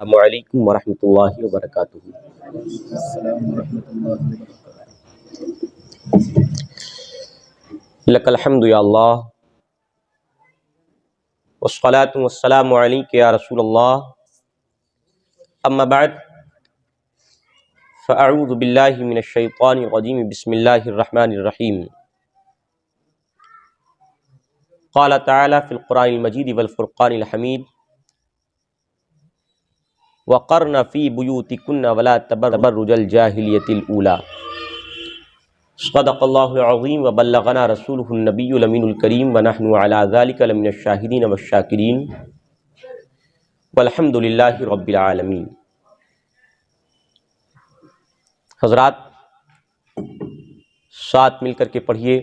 السلام علیکم ورحمۃ اللہ وبرکاتہ۔ السلام ورحمۃ اللہ وبرکاتہ۔ لک الحمد یا اللہ والصلاۃ والسلام علیک یا رسول اللہ، اما بعد فاعوذ باللہ من الشیطان الرجیم، بسم اللہ الرحمن الرحیم۔ قال تعالی فی القرآن المجید والفرقان الحمید، وقرن فی بیوتکن ولا تبرج الجاہلیۃ الاولی۔ صدق اللہ العظیم وبلغنا رسولہ النبی الامین الکریم ونحن علی ذلک لمن الشاہدین والشاکرین والحمد للہ رب العالمین۔ حضرات، ساتھ مل کر کے پڑھیے،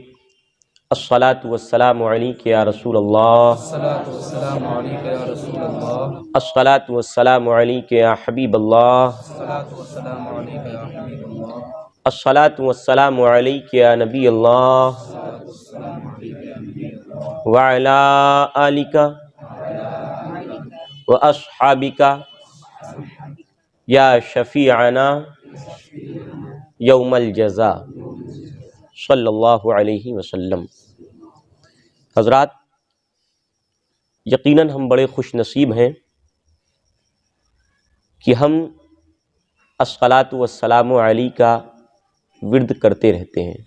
الصلاۃ والسلام علیک یا رسول اللہ، الصلاۃ والسلام علیک یا رسول اللہ، الصلاۃ والسلام علیک یا حبیب اللہ، الصلاۃ والسلام علیک یا حبیب اللہ، الصلاۃ والسلام علیک یا نبی اللہ، الصلاۃ والسلام علیک یا نبی اللہ، وعلی آلک واصحابک یا شفیعنا یوم الجزاء صلی اللہ علیہ وسلم۔ حضرات، یقیناً ہم بڑے خوش نصیب ہیں کہ ہم الصلاۃ والسلام علیہ کا ورد کرتے رہتے ہیں،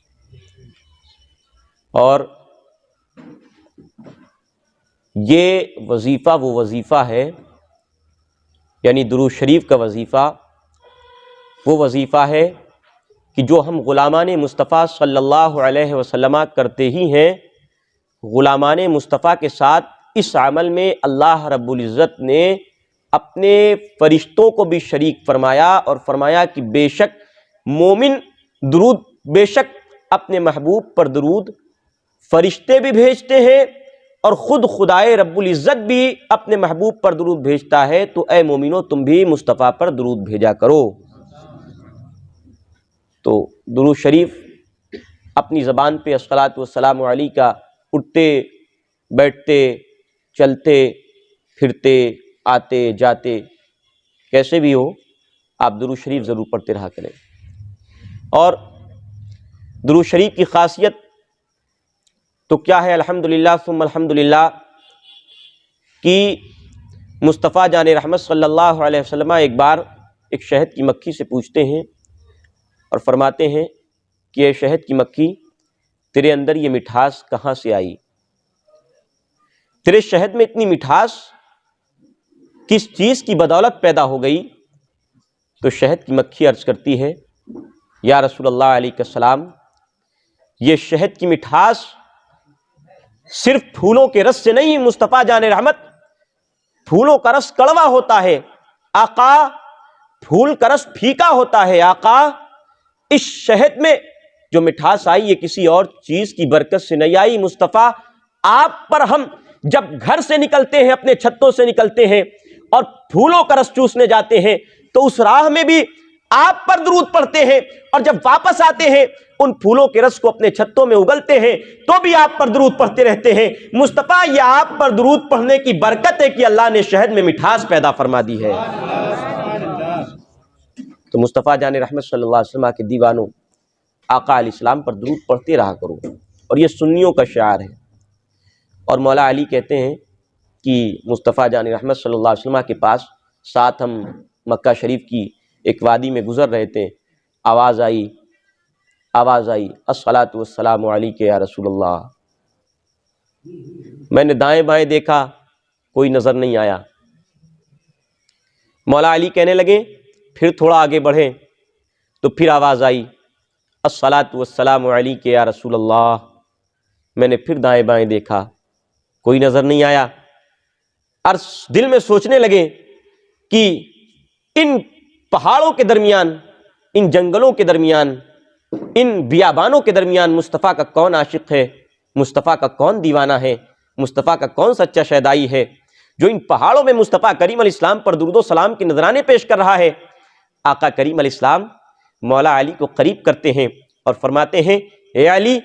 اور یہ وظیفہ وہ وظیفہ ہے، یعنی درود شریف کا وظیفہ وہ وظیفہ ہے کہ جو ہم غلامان مصطفیٰ صلی اللہ علیہ وسلم کرتے ہی ہیں۔ غلامان مصطفیٰ کے ساتھ اس عمل میں اللہ رب العزت نے اپنے فرشتوں کو بھی شریک فرمایا، اور فرمایا کہ بے شک مومن درود، بے شک اپنے محبوب پر درود فرشتے بھی بھیجتے ہیں، اور خود خدائے رب العزت بھی اپنے محبوب پر درود بھیجتا ہے۔ تو اے مومنو، تم بھی مصطفیٰ پر درود بھیجا کرو۔ تو درود شریف اپنی زبان پہ الصلاۃ والسلام علیہ کا اٹھتے بیٹھتے چلتے پھرتے آتے جاتے کیسے بھی ہو، آپ درود شریف ضرور پڑھتے رہا کریں۔ اور درود شریف کی خاصیت تو کیا ہے؟ الحمدللہ ثم الحمدللہ کہ مصطفیٰ جان رحمت صلی اللہ علیہ وسلم ایک بار ایک شہد کی مکھی سے پوچھتے ہیں اور فرماتے ہیں کہ اے شہد کی مکھی، تیرے اندر یہ مٹھاس کہاں سے آئی؟ تیرے شہد میں اتنی مٹھاس کس چیز کی بدولت پیدا ہو گئی؟ تو شہد کی مکھی عرض کرتی ہے، یا رسول اللہ علیہ السلام، یہ شہد کی مٹھاس صرف پھولوں کے رس سے نہیں، مصطفیٰ جان رحمت، پھولوں کا رس کڑوا ہوتا ہے آقا، پھول کا رس پھیکا ہوتا ہے آقا۔ اس شہد میں جو مٹھاس آئی یہ کسی اور چیز کی برکت سے نہیں آئی۔ مصطفیٰ، آپ پر ہم جب گھر سے نکلتے ہیں، اپنے چھتوں سے نکلتے ہیں اور پھولوں کا رس چوسنے جاتے ہیں، تو اس راہ میں بھی آپ پر درود پڑھتے ہیں، اور جب واپس آتے ہیں ان پھولوں کے رس کو اپنے چھتوں میں اگلتے ہیں تو بھی آپ پر درود پڑھتے رہتے ہیں۔ مصطفیٰ، یہ آپ پر درود پڑھنے کی برکت ہے کہ اللہ نے شہد میں مٹھاس پیدا فرما دی ہے۔ تو مصطفیٰ جان رحمت صلی اللہ علیہ وسلم کے دیوانوں، آقا علیہ السلام پر درود پڑھتے رہا کرو، اور یہ سنیوں کا شعار ہے۔ اور مولا علی کہتے ہیں کہ مصطفیٰ جان رحمت صلی اللہ علیہ وسلم کے پاس ساتھ ہم مکہ شریف کی ایک وادی میں گزر رہے تھے، آواز آئی الصلاۃ والسلام علیک یا رسول اللہ۔ میں نے دائیں بائیں دیکھا، کوئی نظر نہیں آیا۔ مولا علی کہنے لگے پھر تھوڑا آگے بڑھیں، تو پھر آواز آئی الصلاۃ والسلام علیک یا رسول اللہ۔ میں نے پھر دائیں بائیں دیکھا، کوئی نظر نہیں آیا۔ عرض دل میں سوچنے لگے کہ ان پہاڑوں کے درمیان، ان جنگلوں کے درمیان، ان بیابانوں کے درمیان مصطفیٰ کا کون عاشق ہے، مصطفیٰ کا کون دیوانہ ہے، مصطفیٰ کا کون سچا شیدائی ہے جو ان پہاڑوں میں مصطفیٰ کریم علیہ السلام پر درود و سلام کے نذرانے پیش کر رہا ہے۔ آقا کریم علیہ السلام مولا علی کو قریب کرتے ہیں اور فرماتے ہیں، اے علی،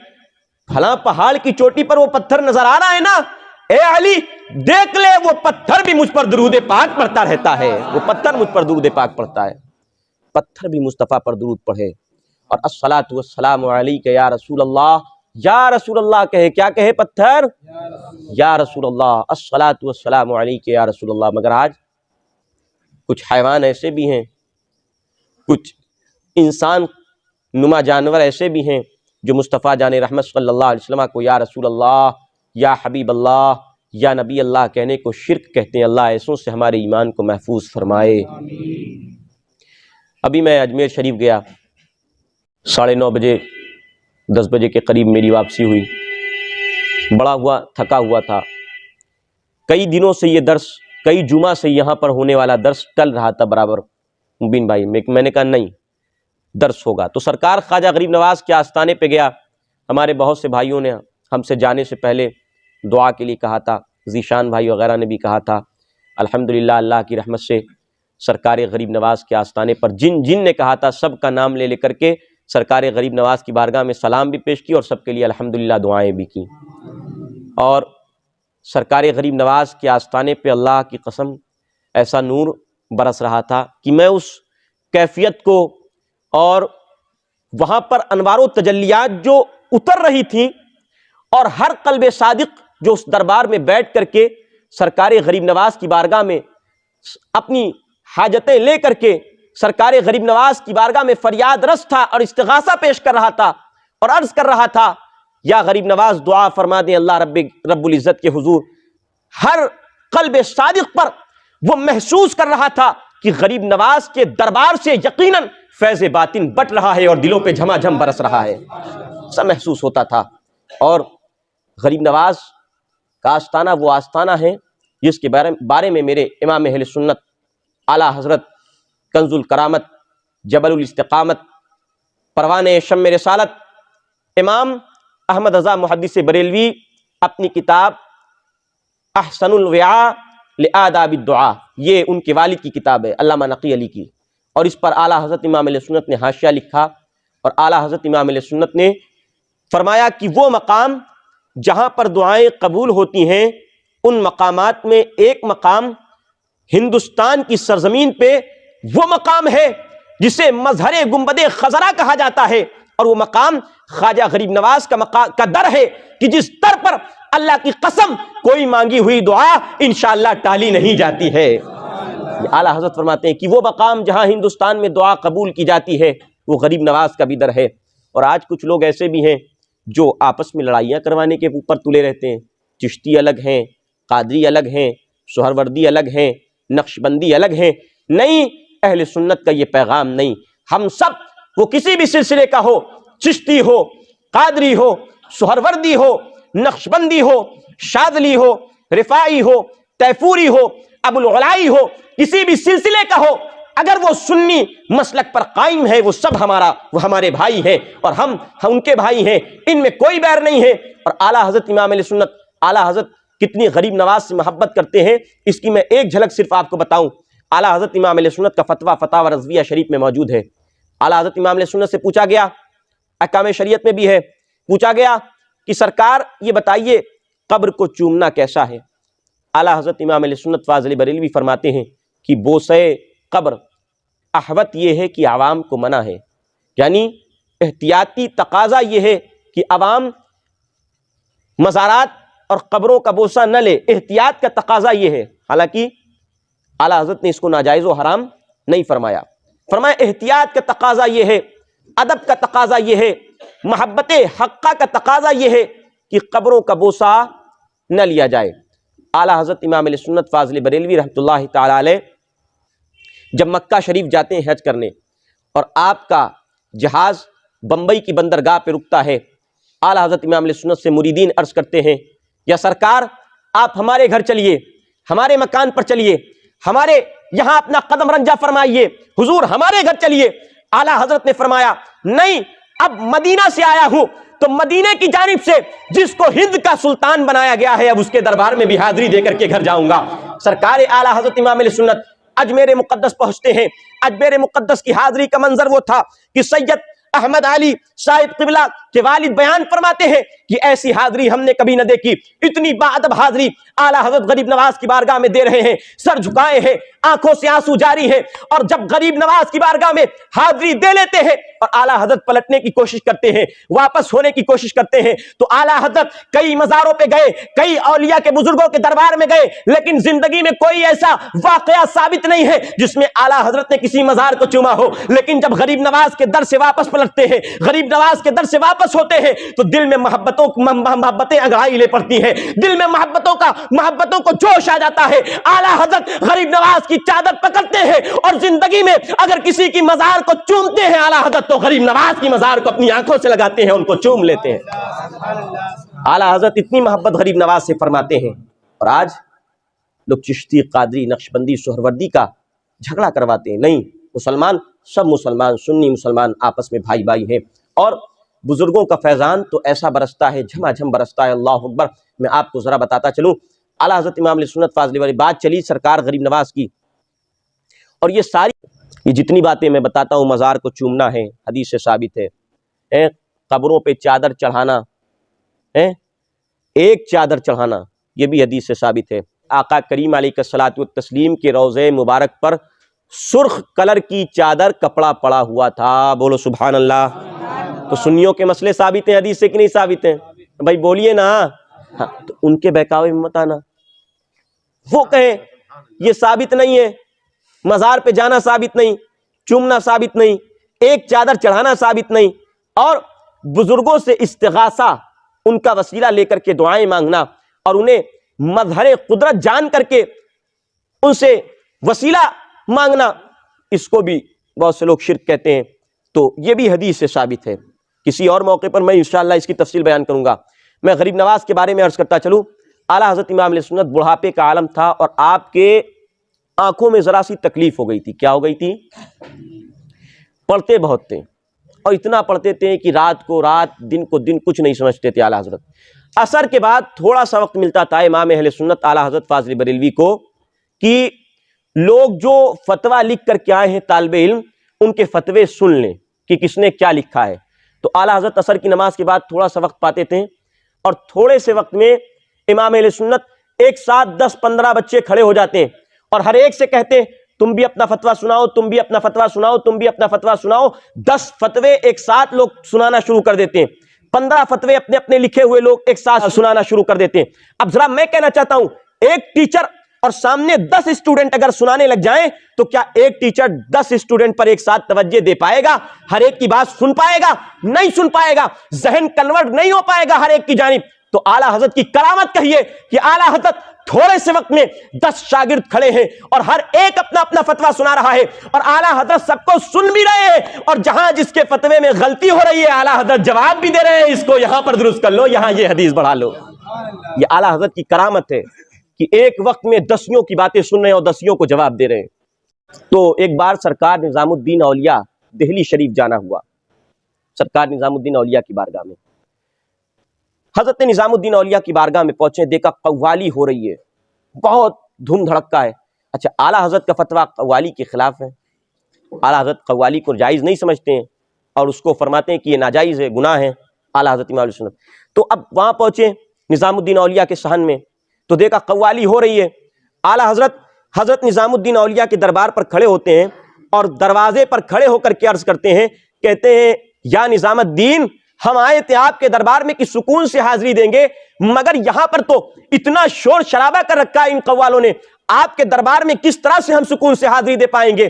پھلاں پہاڑ کی چوٹی پر وہ پتھر نظر آ رہا ہے نا، اے علی دیکھ لے وہ پتھر بھی مجھ پر درود پاک پڑھتا رہتا ہے، وہ پتھر مجھ پر درود پاک پڑھتا ہے، پتھر بھی مصطفیٰ پر درود پڑھے اور الصلاۃ والسلام علیک یا رسول اللہ، یا رسول اللہ کہے، کیا کہے پتھر؟ یا رسول اللہ، الصلاۃ والسلام علیک یا رسول اللہ۔ مگر آج کچھ حیوان ایسے بھی ہیں، کچھ انسان نما جانور ایسے بھی ہیں جو مصطفیٰ جان رحمت صلی اللہ علیہ وسلم کو یا رسول اللہ، یا حبیب اللہ، یا نبی اللہ کہنے کو شرک کہتے ہیں۔ اللہ ایسوں سے ہمارے ایمان کو محفوظ فرمائے۔ ابھی میں اجمیر شریف گیا، 9:30 بجے 10 بجے کے قریب میری واپسی ہوئی، بڑا ہوا تھکا ہوا تھا۔ کئی دنوں سے یہ درس، کئی جمعہ سے یہاں پر ہونے والا درس ٹل رہا تھا برابر۔ مبین بھائی میں نے کہا نہیں درس ہوگا، تو سرکار خواجہ غریب نواز کے آستانے پہ گیا۔ ہمارے بہت سے بھائیوں نے ہم سے جانے سے پہلے دعا کے لیے کہا تھا، ذیشان بھائی وغیرہ نے بھی کہا تھا۔ الحمدللہ اللہ کی رحمت سے سرکار غریب نواز کے آستانے پر جن نے کہا تھا سب کا نام لے کر کے سرکار غریب نواز کی بارگاہ میں سلام بھی پیش کی اور سب کے لیے الحمدللہ دعائیں بھی کی۔ اور سرکار غریب نواز کے آستانے پہ اللہ کی قسم ایسا نور برس رہا تھا کہ میں اس کیفیت کو اور وہاں پر انوار و تجلیات جو اتر رہی تھیں اور ہر قلب صادق جو اس دربار میں بیٹھ کر کے سرکار غریب نواز کی بارگاہ میں اپنی حاجتیں لے کر کے سرکار غریب نواز کی بارگاہ میں فریاد رس تھا اور استغاثہ پیش کر رہا تھا اور عرض کر رہا تھا یا غریب نواز دعا فرما دیں اللہ رب العزت کے حضور۔ ہر قلب صادق پر وہ محسوس کر رہا تھا کہ غریب نواز کے دربار سے یقیناً فیض باطن بٹ رہا ہے اور دلوں پہ جھما جھم برس رہا ہے، ایسا محسوس ہوتا تھا۔ اور غریب نواز کا آستانہ وہ آستانہ ہے جس کے بارے میں میرے امام اہل سنت اعلیٰ حضرت کنز الکرامت، جبل الاستقامت، پروان شم رسالت امام احمد رضا محدث بریلوی اپنی کتاب احسن الوعاء لآداب الدعاء، یہ ان کے والد کی کتاب ہے علامہ نقی علی کی، اور اس پر اعلیٰ حضرت امام علیہ سنت نے حاشیہ لکھا اور اعلیٰ حضرت امام علیہ سنت نے فرمایا کہ وہ مقام جہاں پر دعائیں قبول ہوتی ہیں ان مقامات میں ایک مقام ہندوستان کی سرزمین پہ وہ مقام ہے جسے مظہر گنبد خضرا کہا جاتا ہے، اور وہ مقام خواجہ غریب نواز کا در ہے کہ جس در پر اللہ کی قسم کوئی مانگی ہوئی دعا انشاءاللہ ٹالی نہیں جاتی ہے۔ اعلیٰ حضرت فرماتے ہیں کہ وہ مقام جہاں ہندوستان میں دعا قبول کی جاتی ہے وہ غریب نواز کا بھی در ہے۔ اور آج کچھ لوگ ایسے بھی ہیں جو آپس میں لڑائیاں کروانے کے اوپر تلے رہتے ہیں، چشتی الگ ہیں، قادری الگ ہیں، سہروردی الگ ہیں، نقش بندی الگ ہیں۔ نہیں، اہل سنت کا یہ پیغام نہیں۔ ہم سب وہ کسی بھی سلسلے کا ہو، چشتی ہو، قادری ہو، سہروردی ہو، نقش بندی ہو، شاذلی ہو، رفاعی ہو، تیفوری ہو، ابو العلائی ہو، کسی بھی سلسلے کا ہو، اگر وہ سنی مسلک پر قائم ہے وہ سب وہ ہمارے بھائی ہیں اور ہم ان کے بھائی ہیں، ان میں کوئی بیر نہیں ہے۔ اور اعلیٰ حضرت امام علیہ سنت، اعلیٰ حضرت کتنی غریب نواز سے محبت کرتے ہیں اس کی میں ایک جھلک صرف آپ کو بتاؤں۔ اعلیٰ حضرت امام علیہ سنت کا فتویٰ فتاوی رضویہ شریف میں موجود ہے۔ اعلیٰ حضرت امام علیہ سنت سے پوچھا گیا، احکام شریعت میں بھی ہے، پوچھا گیا کہ سرکار یہ بتائیے قبر کو چومنا کیسا ہے؟ اعلیٰ حضرت امام علیہ سنت فاضل بریلوی فرماتے ہیں کہ بوسے قبر احوط یہ ہے کہ عوام کو منع ہے، یعنی احتیاطی تقاضا یہ ہے کہ عوام مزارات اور قبروں کا بوسہ نہ لے، احتیاط کا تقاضا یہ ہے۔ حالانکہ اعلیٰ حضرت نے اس کو ناجائز و حرام نہیں فرمایا، فرمایا احتیاط کا تقاضا یہ ہے، ادب کا تقاضا یہ ہے، محبت حقہ کا تقاضا یہ ہے کہ قبروں کا بوسہ نہ لیا جائے۔ اعلیٰ حضرت امام علیہ سنت فاضل بریلوی رحمۃ اللہ تعالی علیہ جب مکہ شریف جاتے ہیں حج کرنے اور آپ کا جہاز بمبئی کی بندرگاہ پہ رکتا ہے، اعلیٰ حضرت امام علیہ سنت سے مریدین عرض کرتے ہیں یا سرکار آپ ہمارے گھر چلیے، ہمارے مکان پر چلیے، ہمارے یہاں اپنا قدم رنجہ فرمائیے، حضور ہمارے گھر چلیے۔ اعلیٰ حضرت نے فرمایا نہیں، اب مدینہ سے آیا ہوں تو مدینے کی جانب سے جس کو ہند کا سلطان بنایا گیا ہے اب اس کے دربار میں بھی حاضری دے کر کے گھر جاؤں گا۔ سرکار اعلیٰ حضرت امام علیہ سنت اجمیر مقدس پہنچتے ہیں۔ اجمیر مقدس کی حاضری کا منظر وہ تھا کہ سید احمد علی صاحب قبلہ کے والد بیان فرماتے ہیں کہ ایسی حاضری ہم نے کبھی نہ دیکھی، اتنی باادب حاضری اعلیٰ حضرت غریب نواز کی بارگاہ میں دے رہے ہیں، سر جھکائے ہیں، آنکھوں سے آنسو جاری ہے، اور جب غریب نواز کی بارگاہ میں حاضری دے لیتے ہیں اور اعلیٰ حضرت پلٹنے کی کوشش کرتے ہیں، واپس ہونے کی کوشش کرتے ہیں، تو اعلیٰ حضرت کئی مزاروں پہ گئے، کئی اولیاء کے بزرگوں کے دربار میں گئے، لیکن زندگی میں کوئی ایسا واقعہ ثابت نہیں ہے جس میں اعلیٰ حضرت نے کسی مزار کو چوما ہو۔ لیکن جب غریب نواز کے در سے واپس پلٹتے ہیں، غریب نواز کے در سے واپس ہوتے ہیں، تو دل میں محبتیں انگڑائی لے پڑتی ہیں، دل میں محبتوں کو جوش آ جاتا ہے۔ اعلیٰ حضرت غریب نواز کی چادر پکڑتے ہیں، اور زندگی میں اگر کسی کی مزار کو چومتے ہیں اعلیٰ حضرت، تو غریب نواز کی مزار کو اپنی آنکھوں سے لگاتے ہیں، ان کو چوم لیتے ہیں۔ اعلیٰ حضرت اتنی محبت غریب نواز سے فرماتے ہیں، اور آج لوگ چشتی، قادری، نقشبندی، سہروردی کا جھگڑا کرواتے ہیں۔ نہیں، مسلمان سب مسلمان، سنی مسلمان آپس میں بھائی بھائی ہیں، اور بزرگوں کا فیضان تو ایسا برستا ہے، جھما جھم برستا ہے، اللہ اکبر۔ میں آپ کو ذرا بتاتا چلوں، اعلیٰ حضرت امام علیہ سنت فاضلی والی بات چلی سرکار غریب نواز کی، اور یہ جتنی باتیں میں بتاتا ہوں، مزار کو چومنا ہے، حدیث سے ثابت ہے، قبروں پہ چادر چڑھانا، ایک چادر چڑھانا، یہ بھی حدیث سے ثابت ہے۔ آقا کریم علیہ الصلوۃ والتسلیم کے روضے مبارک پر سرخ کلر کی چادر کپڑا پڑا ہوا تھا، بولو سبحان اللہ۔ تو سنیوں کے مسئلے ثابت ہیں حدیث سے کہ نہیں ثابت ہیں؟ بھائی بولیے نا۔ ہاں، تو ان کے بہکاوے میں مت آنا، وہ کہیں یہ ثابت نہیں ہے، مزار پہ جانا ثابت نہیں، چومنا ثابت نہیں، ایک چادر چڑھانا ثابت نہیں، اور بزرگوں سے استغاثہ، ان کا وسیلہ لے کر کے دعائیں مانگنا، اور انہیں مظہر قدرت جان کر کے ان سے وسیلہ مانگنا، اس کو بھی بہت سے لوگ شرک کہتے ہیں۔ تو یہ بھی حدیث سے ثابت ہے۔ کسی اور موقع پر میں انشاءاللہ اس کی تفصیل بیان کروں گا۔ میں غریب نواز کے بارے میں عرض کرتا چلوں، اعلیٰ حضرت امام علیہ سنت بڑھاپے کا عالم تھا، اور آپ کے آنکھوں میں ذرا سی تکلیف ہو گئی تھی۔ کیا ہو گئی تھی؟ پڑھتے بہت تھے، اور اتنا پڑھتے تھے کہ رات کو رات، دن کو دن، کچھ نہیں سمجھتے تھے اعلیٰ حضرت۔ عصر کے بعد تھوڑا سا وقت ملتا تھا امام اہل سنت اعلیٰ حضرت فاضلی بریلوی کو کہ لوگ جو فتویٰ لکھ کر کے آئے ہیں، طالب علم ان کے فتوے سن لیں کہ کس نے کیا لکھا ہے۔ تو اعلیٰ حضرت عصر کی نماز کے بعد تھوڑا سا وقت پاتے تھے، اور تھوڑے سے وقت میں امام اہل سنت ایک ساتھ 10-15 بچے کھڑے ہو جاتے ہیں، اور ہر ایک سے کہتے ہیں تم بھی اپنا فتویٰ سناؤ، تم بھی اپنا فتویٰ سناؤ، تم بھی اپنا فتویٰ سناؤ۔ 10 فتوے ایک ساتھ لوگ سنانا شروع کر دیتے ہیں، 15 فتوے اپنے اپنے لکھے ہوئے لوگ ایک ساتھ سنانا شروع کر دیتے ہیں۔ اب ذرا میں کہنا چاہتا ہوں، ایک ٹیچر اور سامنے 10 اسٹوڈنٹ اگر سنانے لگ جائیں، تو کیا ایک ٹیچر 10 اسٹوڈنٹ پر ایک ساتھ توجہ دے پائے گا؟ ہر ایک کی بات سن پائے گا؟ نہیں سن پائے گا، ذہن کنورٹ نہیں ہو پائے گا ہر ایک کی جانب۔ تو اعلیٰ حضرت کی کرامت کہیے کہ اعلیٰ حضرت تھوڑے سے وقت میں 10 شاگرد کھڑے ہیں، اور ہر ایک اپنا اپنا فتویٰ سنا رہا ہے، اور اعلیٰ حضرت سب کو سن بھی رہے ہیں، اور جہاں جس کے فتوے میں غلطی ہو رہی ہے اعلیٰ حضرت جواب بھی دے رہے ہیں، اس کو یہاں پر درست کر لو، یہاں یہ حدیث بڑھا لو۔ یہ اعلیٰ حضرت کی کرامت ہے کہ ایک وقت میں 10 کی باتیں سن رہے ہیں اور 10 کو جواب دے رہے ہیں۔ تو ایک بار سرکار نظام الدین اولیاء دہلی شریف جانا ہوا، سرکار نظام الدین اولیاء کی بارگاہ میں۔ حضرت نظام الدین اولیاء کی بارگاہ میں پہنچے، دیکھا قوالی ہو رہی ہے، بہت دھوم دھڑکا ہے۔ اچھا، اعلیٰ حضرت کا فتویٰ قوالی کے خلاف ہے، اعلیٰ حضرت قوالی کو جائز نہیں سمجھتے ہیں، اور اس کو فرماتے ہیں کہ یہ ناجائز ہے، گناہ ہے، اعلیٰ حضرت امام علیہ سنت۔ تو اب وہاں پہنچے نظام الدین اولیاء کے صحن میں، تو دیکھا قوالی ہو رہی ہے۔ اعلیٰ حضرت نظام الدین اولیاء کے دربار پر کھڑے ہوتے ہیں، اور دروازے پر کھڑے ہو کر کے عرض کرتے ہیں، کہتے ہیں یا نظام الدین، ہم آئے تھے آپ کے دربار میں کہ سکون سے حاضری دیں گے، مگر یہاں پر تو اتنا شور شرابہ کر رکھا ہے ان قوالوں نے، آپ کے دربار میں کس طرح سے ہم سکون سے حاضری دے پائیں گے؟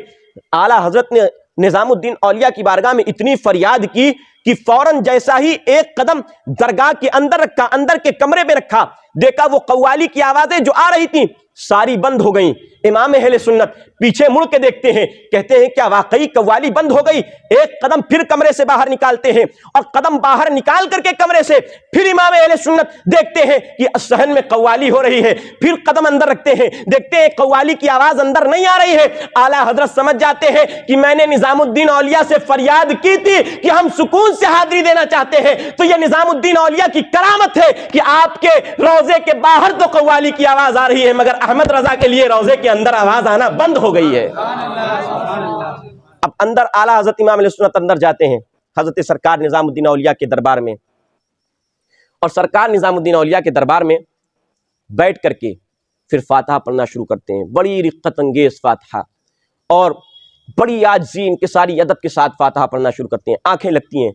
اعلیٰ حضرت نے نظام الدین اولیاء کی بارگاہ میں اتنی فریاد کی کہ فوراً جیسا ہی ایک قدم درگاہ کے اندر رکھا، اندر کے کمرے میں رکھا، دیکھا وہ قوالی کی آوازیں جو آ رہی تھیں ساری بند ہو گئیں۔ امام اہل سنت پیچھے مڑ کے دیکھتے ہیں، کہتے ہیں کیا واقعی قوالی بند ہو گئی؟ ایک قدم پھر کمرے سے باہر نکالتے ہیں، اور قدم باہر نکال کر کے کمرے سے پھر امام اہل سنت دیکھتے ہیں کہ صحن میں قوالی ہو رہی ہے، پھر قدم اندر رکھتے ہیں، دیکھتے ہیں قوالی کی آواز اندر نہیں آ رہی ہے۔ اعلیٰ حضرت سمجھ جاتے ہیں کہ میں نے نظام الدین اولیاء سے فریاد کی تھی کہ ہم سکون سے حاضری دینا چاہتے ہیں، تو یہ نظام الدین اولیاء کی کرامت ہے کہ آپ کے روضے کے باہر تو قوالی کی آواز آ رہی ہے، مگر احمد رضا کے لیے روضے کے اندر آواز آنا بند ہو گئی ہے۔ اب اندر اعلیٰ حضرت امام علیہ سنت اندر جاتے ہیں حضرت سرکار نظام الدین اولیاء کے دربار میں، اور سرکار نظام الدین اولیاء کے دربار میں بیٹھ کر کے پھر فاتحہ پڑھنا شروع کرتے ہیں، بڑی رقت انگیز فاتحہ، اور بڑی عاجزی انکساری ادب کے ساتھ فاتحہ پڑھنا شروع کرتے ہیں۔ آنکھیں لگتی ہیں،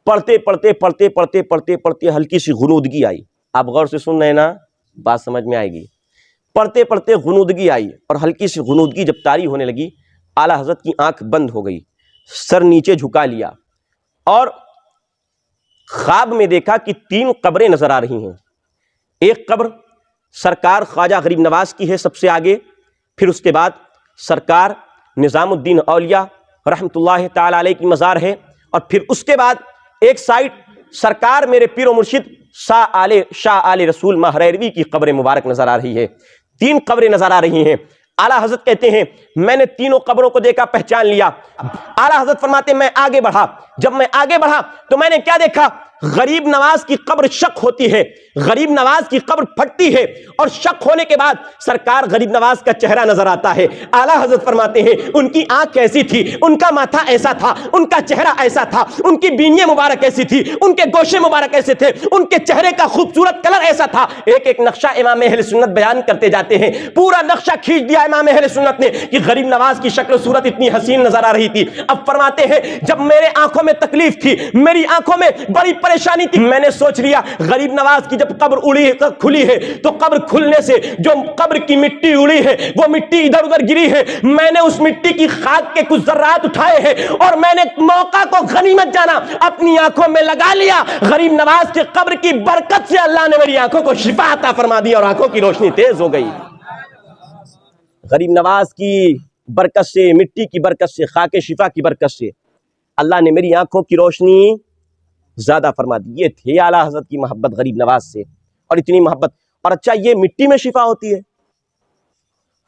پڑھتے پڑھتے پڑھتے پڑھتے پڑھتے پڑھتے ہلکی سی غنودگی آئی۔ آپ غور سے سن رہے ہیں نا، بات سمجھ میں آئے گی۔ پڑھتے پڑھتے غنودگی آئی، اور ہلکی سی غنودگی جب طاری ہونے لگی، اعلیٰ حضرت کی آنکھ بند ہو گئی، سر نیچے جھکا لیا، اور خواب میں دیکھا کہ 3 قبریں نظر آ رہی ہیں۔ ایک قبر سرکار خواجہ غریب نواز کی ہے سب سے آگے، پھر اس کے بعد سرکار نظام الدین اولیاء رحمۃ اللہ تعالی علیہ کی مزار ہے، اور پھر اس کے بعد ایک سائٹ سرکار میرے پیر و مرشد شاہ آل رسول ماہریروی کی قبر مبارک نظر آ رہی ہے۔ 3 قبریں نظر آ رہی ہیں۔ اعلیٰ حضرت کہتے ہیں میں نے تینوں قبروں کو دیکھا، پہچان لیا۔ اعلیٰ حضرت فرماتے ہیں میں آگے بڑھا، جب میں آگے بڑھا تو میں نے کیا دیکھا؟ غریب نواز کی قبر شق ہوتی ہے، غریب نواز کی قبر پھٹتی ہے، اور شق ہونے کے بعد سرکار غریب نواز کا چہرہ نظر آتا ہے۔ اعلیٰ حضرت فرماتے ہیں ان کی آنکھ کیسی تھی، ان کا ماتھا ایسا تھا، ان کا چہرہ ایسا تھا، ان کی بینیاں مبارک ایسی تھی، ان کے گوشے مبارک ایسے تھے، ان کے چہرے کا خوبصورت کلر ایسا تھا۔ ایک ایک نقشہ امام اہل سنت بیان کرتے جاتے ہیں، پورا نقشہ کھینچ دیا امام اہل سنت نے کہ غریب نواز کی شکل و صورت اتنی حسین نظر آ رہی تھی۔ اب فرماتے ہیں جب میرے آنکھوں میں تکلیف تھی، میری آنکھوں میں بڑی پریشانی تھی، میں نے سوچ لیا غریب نواز کی جب قبر کھلی ہے تو قبر کھلنے سے جو قبر کی مٹی اڑی ہے وہ مٹی ادھر ادھر گری ہے، میں نے اس مٹی کی خاک کے کچھ ذرات اٹھائے ہیں، اور میں نے موقع کو غنیمت جانا، اپنی آنکھوں میں لگا لیا۔ غریب نواز کے قبر کی برکت سے اللہ نے میری آنکھوں کو شفا عطا فرما دی، اور آنکھوں کی روشنی تیز ہو گئی۔ غریب نواز کی برکت سے، مٹی کی برکت سے، خاک شفا کی برکت سے اللہ نے میری آنکھوں کی روشنی زیادہ فرما دی۔ یہ تھی اعلیٰ حضرت کی محبت غریب نواز سے، اور اتنی محبت۔ اور اچھا یہ مٹی میں شفا ہوتی ہے؟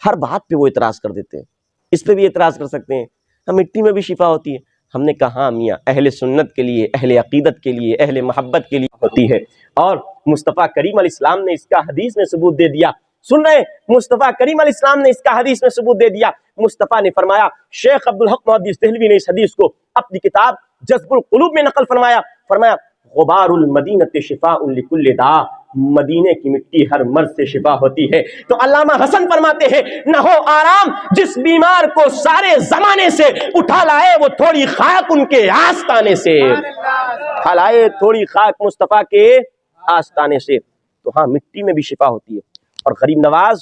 ہر بات پہ وہ اعتراض کر دیتے ہیں، اس پہ بھی اعتراض کر سکتے ہیں، ہم مٹی میں بھی شفا ہوتی ہے؟ ہم نے کہا میاں اہل سنت کے لیے، اہل عقیدت کے لیے، اہل محبت کے لیے ہوتی ہے، اور مصطفیٰ کریم علیہ السلام نے اس کا حدیث میں ثبوت دے دیا۔ سن رہے ہیں؟ مصطفیٰ کریم علیہ السلام نے اس کا حدیث میں ثبوت دے دیا۔ مصطفیٰ نے فرمایا، شیخ عبدالحق محدث دہلوی نے اس حدیث کو اپنی کتاب جذب القلوب میں نقل فرمایا، غبار المدینۃ شفاء لکل داء، مدینے کی مٹی ہر مرض سے شفا ہوتی ہے۔ تو علامہ حسن فرماتے ہیں نہ ہو آرام جس بیمار کو سارے زمانے سے، اٹھا لائے وہ تھوڑی خاک ان کے آستانے سے، اٹھا لائے تھوڑی خاک مصطفیٰ کے آستانے سے۔ تو ہاں مٹی میں بھی شفا ہوتی ہے۔ اور غریب نواز،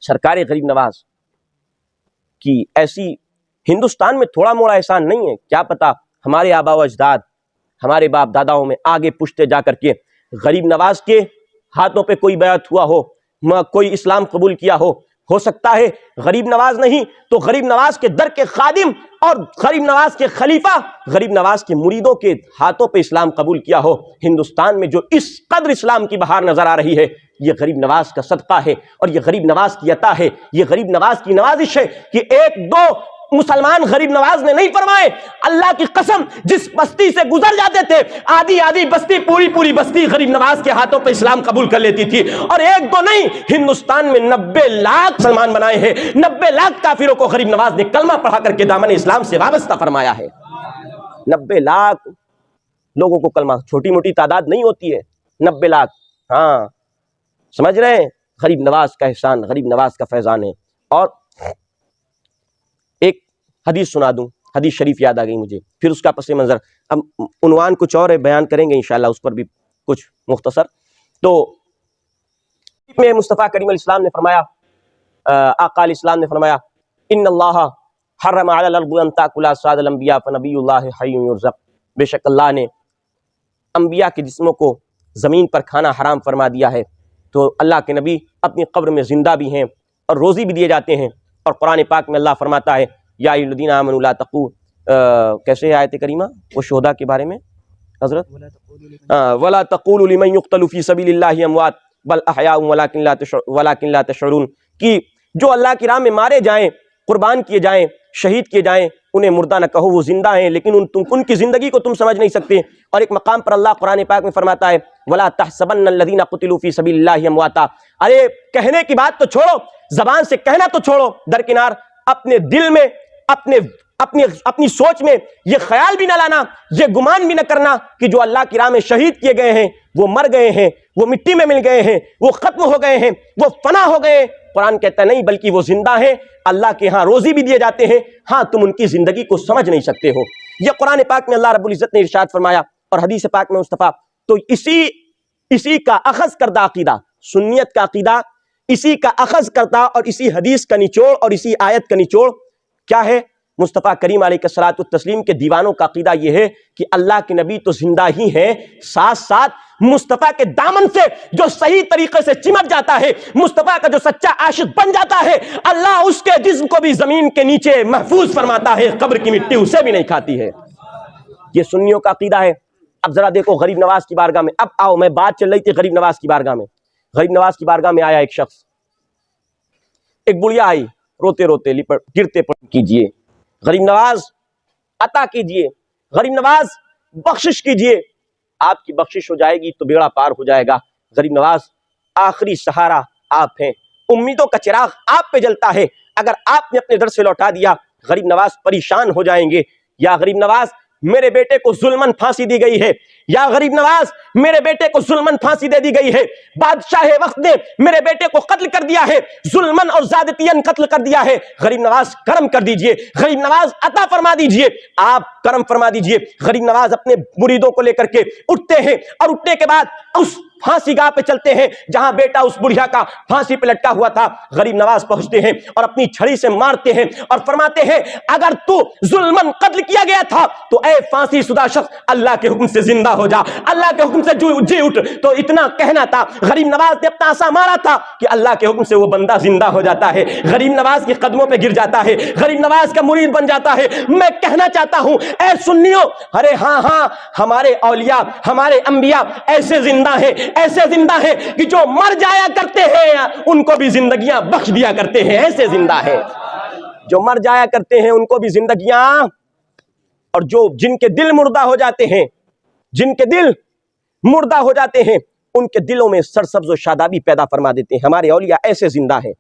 سرکار غریب نواز کی ایسی ہندوستان میں تھوڑا موڑا احسان نہیں ہے، کیا پتا ہمارے آبا و اجداد، ہمارے باپ داداؤں میں آگے پشتے جا کر کے غریب نواز کے ہاتھوں پہ کوئی بیعت ہوا ہو، کوئی اسلام قبول کیا ہو سکتا ہے غریب نواز نہیں تو غریب نواز کے در کے خادم اور غریب نواز کے خلیفہ، غریب نواز کے مریدوں کے ہاتھوں پہ اسلام قبول کیا ہو۔ ہندوستان میں جو اس قدر اسلام کی بہار نظر آ رہی ہے، یہ غریب نواز کا صدقہ ہے، اور یہ غریب نواز کی عطا ہے، یہ غریب نواز کی نوازش ہے کہ ایک دو مسلمان غریب نواز نے نہیں فرمائے۔ اللہ کی قسم جس بستی سے گزر جاتے تھے، آدھی آدھی بستی، پوری بستی غریب نواز کے ہاتھوں پہ اسلام قبول کر لیتی تھی۔ اور ایک دو نہیں، ہندوستان میں 90 لاکھ مسلمان بنائے ہیں، 90 لاکھ کافروں کو غریب نواز نے کلمہ پڑھا کر کے دامن اسلام سے وابستہ فرمایا ہے۔ 90 لاکھ لوگوں کو کلمہ، چھوٹی موٹی تعداد نہیں ہوتی ہے، 90 لاکھ۔ ہاں سمجھ رہے ہیں؟ غریب نواز کا احسان، غریب نواز کا فیضان ہے۔ اور ایک حدیث سنا دوں، حدیث شریف یاد آ گئی مجھے، پھر اس کا پس منظر، اب عنوان کچھ اور ہے، بیان کریں گے انشاءاللہ اس پر بھی کچھ مختصر۔ تو میں مصطفیٰ کریم علیہ السلام نے فرمایا، آقا علیہ السلام نے فرمایا، ان اللہ حرم علی الارض ان تاکل اجساد الانبیاء فنبی اللہ حی یرزق، بے شک اللہ نے انبیاء کے جسموں کو زمین پر کھانا حرام فرما دیا ہے، تو اللہ کے نبی اپنی قبر میں زندہ بھی ہیں اور روزی بھی دیے جاتے ہیں۔ اور قرآن پاک میں اللہ فرماتا ہے یا ایھا الذین آمنوا لا تقولوا، کیسے ہے آیت کریمہ وہ شہداء کے بارے میں حضرت، ولا تقولوا لمن یقتل فی سبیل اللہ اموات بل احیاء ولکن لا تشعرون، کہ جو اللہ کی راہ میں مارے جائیں، قربان کیے جائیں، شہید کیے جائیں، انہیں مردہ نہ کہو، وہ زندہ ہیں لیکن ان کی زندگی کو تم سمجھ نہیں سکتے۔ اور ایک مقام پر اللہ قرآن پاک میں فرماتا ہے ولا تحسبن الذین قتلوا فی سبیل اللہ امواتا، ارے کہنے کی بات تو چھوڑو، زبان سے کہنا تو چھوڑو، درکنار اپنے دل میں، اپنی سوچ میں یہ خیال بھی نہ لانا، یہ گمان بھی نہ کرنا کہ جو اللہ کی راہ میں شہید کیے گئے ہیں وہ مر گئے ہیں، وہ مٹی میں مل گئے ہیں، وہ ختم ہو گئے ہیں، وہ فنا ہو گئے. قرآن کہتا نہیں، بلکہ وہ زندہ ہیں، اللہ کے ہاں روزی بھی دیے جاتے ہیں. ہاں تم ان کی زندگی کو سمجھ نہیں سکتے ہو. یہ قرآن پاک میں اللہ رب العزت نے ارشاد فرمایا اور حدیث پاک میں مصطفیٰ. تو اسی کا اخذ کردہ عقیدہ، سنیت کا عقیدہ، اسی کا اخذ کرتا اور اسی حدیث کا نچوڑ اور اسی آیت کا نچوڑ کیا ہے؟ مصطفیٰ کریم علیہ الصلوۃ والتسلیم کے دیوانوں کا عقیدہ یہ ہے کہ اللہ کے نبی تو زندہ ہی ہیں، ساتھ ساتھ مصطفیٰ کے دامن سے جو صحیح طریقے سے چمٹ جاتا ہے، مصطفیٰ کا جو سچا عاشق بن جاتا ہے، اللہ اس کے جسم کو بھی زمین کے نیچے محفوظ فرماتا ہے، قبر کی مٹی اسے بھی نہیں کھاتی ہے. یہ سنیوں کا عقیدہ ہے. اب ذرا دیکھو غریب نواز کی بارگاہ میں. اب آؤ، میں بات چل رہی تھی غریب نواز کی بارگاہ میں. غریب نواز کی بارگاہ میں آیا ایک شخص، ایک بڑھیا آئی، روتے روتے گرتے پڑ کیجئے، غریب نواز عطا کیجئے، غریب نواز بخشش کیجئے، آپ کی بخشش ہو جائے گی تو بیڑا پار ہو جائے گا. غریب نواز آخری سہارا آپ ہیں، امیدوں کا چراغ آپ پہ جلتا ہے. اگر آپ نے اپنے در سے لوٹا دیا، غریب نواز پریشان ہو جائیں گے. یا غریب نواز میرے بیٹے کو ظلمن پھانسی دی گئی ہے، یا غریب نواز میرے بیٹے کو ظلمن پھانسی دے دی گئی ہے، بادشاہ وقت نے میرے بیٹے کو قتل کر دیا ہے، ظلمن اور زیادتیاً قتل کر دیا ہے. غریب نواز کرم کر دیجئے، غریب نواز عطا فرما دیجئے، آپ کرم فرما دیجئے. غریب نواز اپنے مریدوں کو لے کر کے اٹھتے ہیں اور اٹھنے کے بعد اس پھانسی گاہ پہ چلتے ہیں جہاں بیٹا اس بڑھیا کا پھانسی پہ لٹکا ہوا تھا. غریب نواز پہنچتے ہیں اور اپنی چھڑی سے مارتے ہیں اور فرماتے ہیں اگر تو ظلمن قتل کیا گیا تھا تو اے پھانسی شدہ شخص اللہ کے حکم سے زندہ ہو جا، اللہ کے حکم سے جی اٹھ. تو اتنا کہنا تھا، غریب نواز نے اپنا عصا مارا تھا کہ اللہ کے حکم سے وہ بندہ زندہ ہو جاتا ہے، غریب نواز کے قدموں پہ گر جاتا ہے، غریب نواز کا مرید بن جاتا ہے. میں کہنا چاہتا ہوں اے سنیوں، ارے ہاں ہمارے اولیاء، ہمارے انبیاء ایسے زندہ ہیں، ایسے زندہ ہیں کہ جو مر جایا کرتے ہیں ان کو بھی زندگیاں بخش دیا کرتے ہیں. ایسے زندہ ہیں جو مر جایا کرتے ہیں ان کو بھی زندگیاں، اور جن کے دل مردہ ہو جاتے ہیں، جن کے دل مردہ ہو جاتے ہیں ان کے دلوں میں سرسبز و شادابی پیدا فرما دیتے ہیں. ہمارے اولیاء ایسے زندہ ہیں.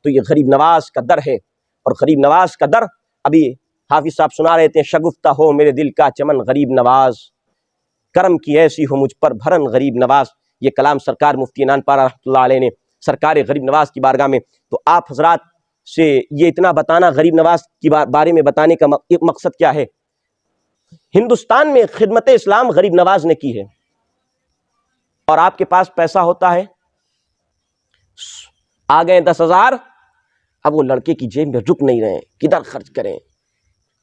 تو یہ غریب نواز کا در ہے، اور غریب نواز کا در ابھی حافظ صاحب سنا رہے تھے. شگفتہ ہو میرے دل کا چمن غریب نواز، کرم کی ایسی ہو مجھ پر بھرن غریب نواز. یہ کلام سرکار مفتی نانپارہ رحمۃ اللہ علیہ نے سرکار غریب نواز کی بارگاہ میں. تو آپ حضرات سے یہ اتنا بتانا، غریب نواز کی بارے میں بتانے کا مقصد کیا ہے؟ ہندوستان میں خدمت اسلام غریب نواز نے کی ہے. اور آپ کے پاس پیسہ ہوتا ہے، آ گئے 10,000، اب وہ لڑکے کی جیب میں رک نہیں رہے، کدھر خرچ کریں،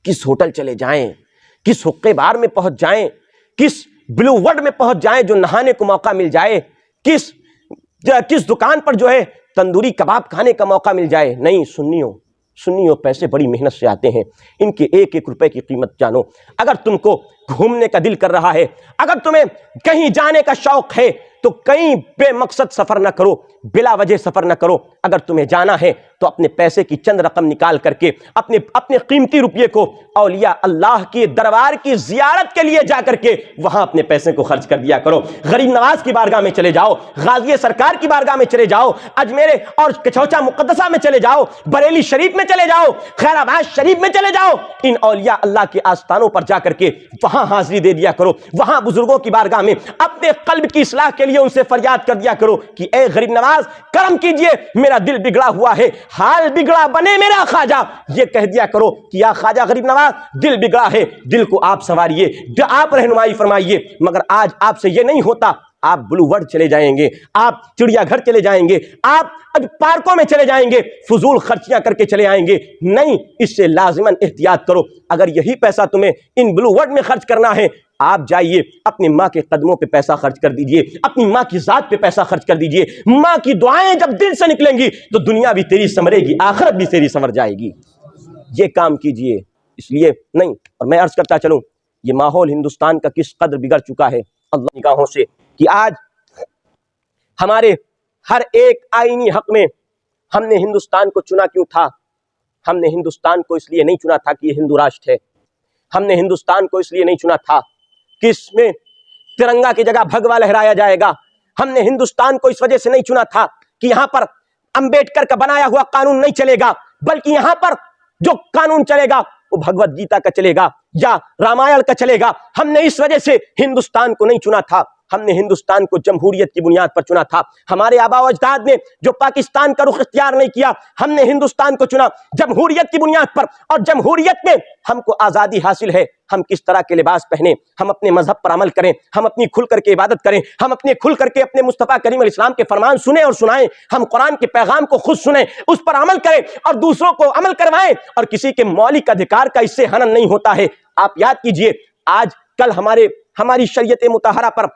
کس ہوٹل چلے جائیں، کس حقے بار میں پہنچ جائیں، کس بلو ورڈ میں پہنچ جائیں جو نہانے کو موقع مل جائے، کس دکان پر جو ہے تندوری کباب کھانے کا موقع مل جائے. نہیں سنیوں پیسے بڑی محنت سے آتے ہیں. ان کے ایک ایک روپے کی قیمت جانو. اگر تم کو گھومنے کا دل کر رہا ہے، اگر تمہیں کہیں جانے کا شوق ہے تو کہیں بے مقصد سفر نہ کرو، بلا وجہ سفر نہ کرو. اگر تمہیں جانا ہے تو اپنے پیسے کی چند رقم نکال کر کے اپنے قیمتی روپیے کو اولیاء اللہ کے دربار کی زیارت کے لیے جا کر کے وہاں اپنے پیسے کو خرچ کر دیا کرو. غریب نواز کی بارگاہ میں چلے جاؤ، غازی سرکار کی بارگاہ میں چلے جاؤ، اجمیر اور کچوچا مقدسہ میں چلے جاؤ، بریلی شریف میں چلے جاؤ، خیر آباد شریف میں چلے جاؤ. ان اولیاء اللہ کے آستانوں پر جا کر کے وہاں حاضری دے دیا کرو. وہاں بزرگوں کی بارگاہ میں اپنے قلب کی اصلاح کے لیے ان سے فریاد کر دیا کرو کہ اے غریب نواز کرم کیجئے، میرا دل بگڑا ہوا ہے، حال بگڑا بنے میرا خواجہ. یہ کہہ دیا کرو کہ یا خواجہ غریب نواز دل بگڑا ہے، دل کو آپ سنواریے، آپ رہنمائی فرمائیے. مگر آج آپ سے یہ نہیں ہوتا. آپ بلو ورڈ چلے جائیں گے، آپ چڑیا گھر چلے جائیں گے، آپ پارکوں میں چلے جائیں گے، فضول خرچیاں کر کے چلے آئیں گے. نہیں، اس سے لازماً احتیاط کرو. اگر یہی پیسہ تمہیں ان بلو ورڈ میں خرچ کرنا ہے، آپ جائیے اپنی ماں کے قدموں پہ پیسہ خرچ کر دیجئے، اپنی ماں کی ذات پہ پیسہ خرچ کر دیجئے. ماں کی دعائیں جب دل سے نکلیں گی تو دنیا بھی تیری سنورے گی، آخرت بھی تیری سنور جائے گی. یہ کام کیجئے. اس لیے نہیں، اور میں عرض کرتا چلوں یہ ماحول ہندوستان کا کس قدر بگڑ چکا ہے اللہ نگاہوں سے، کہ آج ہمارے ہر ایک آئینی حق میں ہم نے ہندوستان کو چنا کیوں تھا؟ ہم نے ہندوستان کو اس لیے نہیں چنا تھا کہ یہ ہندو راشٹر ہے. ہم نے ہندوستان کو اس لیے نہیں چنا تھا کہ اس میں ترنگا کی جگہ بھگوا لہرایا جائے گا. ہم نے ہندوستان کو اس وجہ سے نہیں چنا تھا کہ یہاں پر امبیڈکر کا بنایا ہوا قانون نہیں چلے گا، بلکہ یہاں پر جو قانون چلے گا وہ بھگوت گیتا کا چلے گا یا رامائن کا چلے گا. ہم نے اس وجہ سے ہندوستان کو نہیں چنا تھا. ہم نے ہندوستان کو جمہوریت کی بنیاد پر چنا تھا. ہمارے آبا و اجداد نے جو پاکستان کا رخ اختیار نہیں کیا, ہم نے ہندوستان کو چنا جمہوریت کی بنیاد پر, اور جمہوریت میں ہم کو آزادی حاصل ہے. ہم کس طرح کے لباس پہنیں, ہم اپنے مذہب پر عمل کریں, ہم اپنی کھل کر کے عبادت کریں, ہم اپنے کھل کر کے اپنے مصطفیٰ کریم علیہ السلام کے فرمان سنیں اور سنائیں, ہم قرآن کے پیغام کو خود سنیں, اس پر عمل کریں اور دوسروں کو عمل کروائیں, اور کسی کے مولک ادھیکار کا اس سے ہنن نہیں ہوتا ہے. آپ یاد کیجئے, آج کل ہماری شریعت مطہرہ پر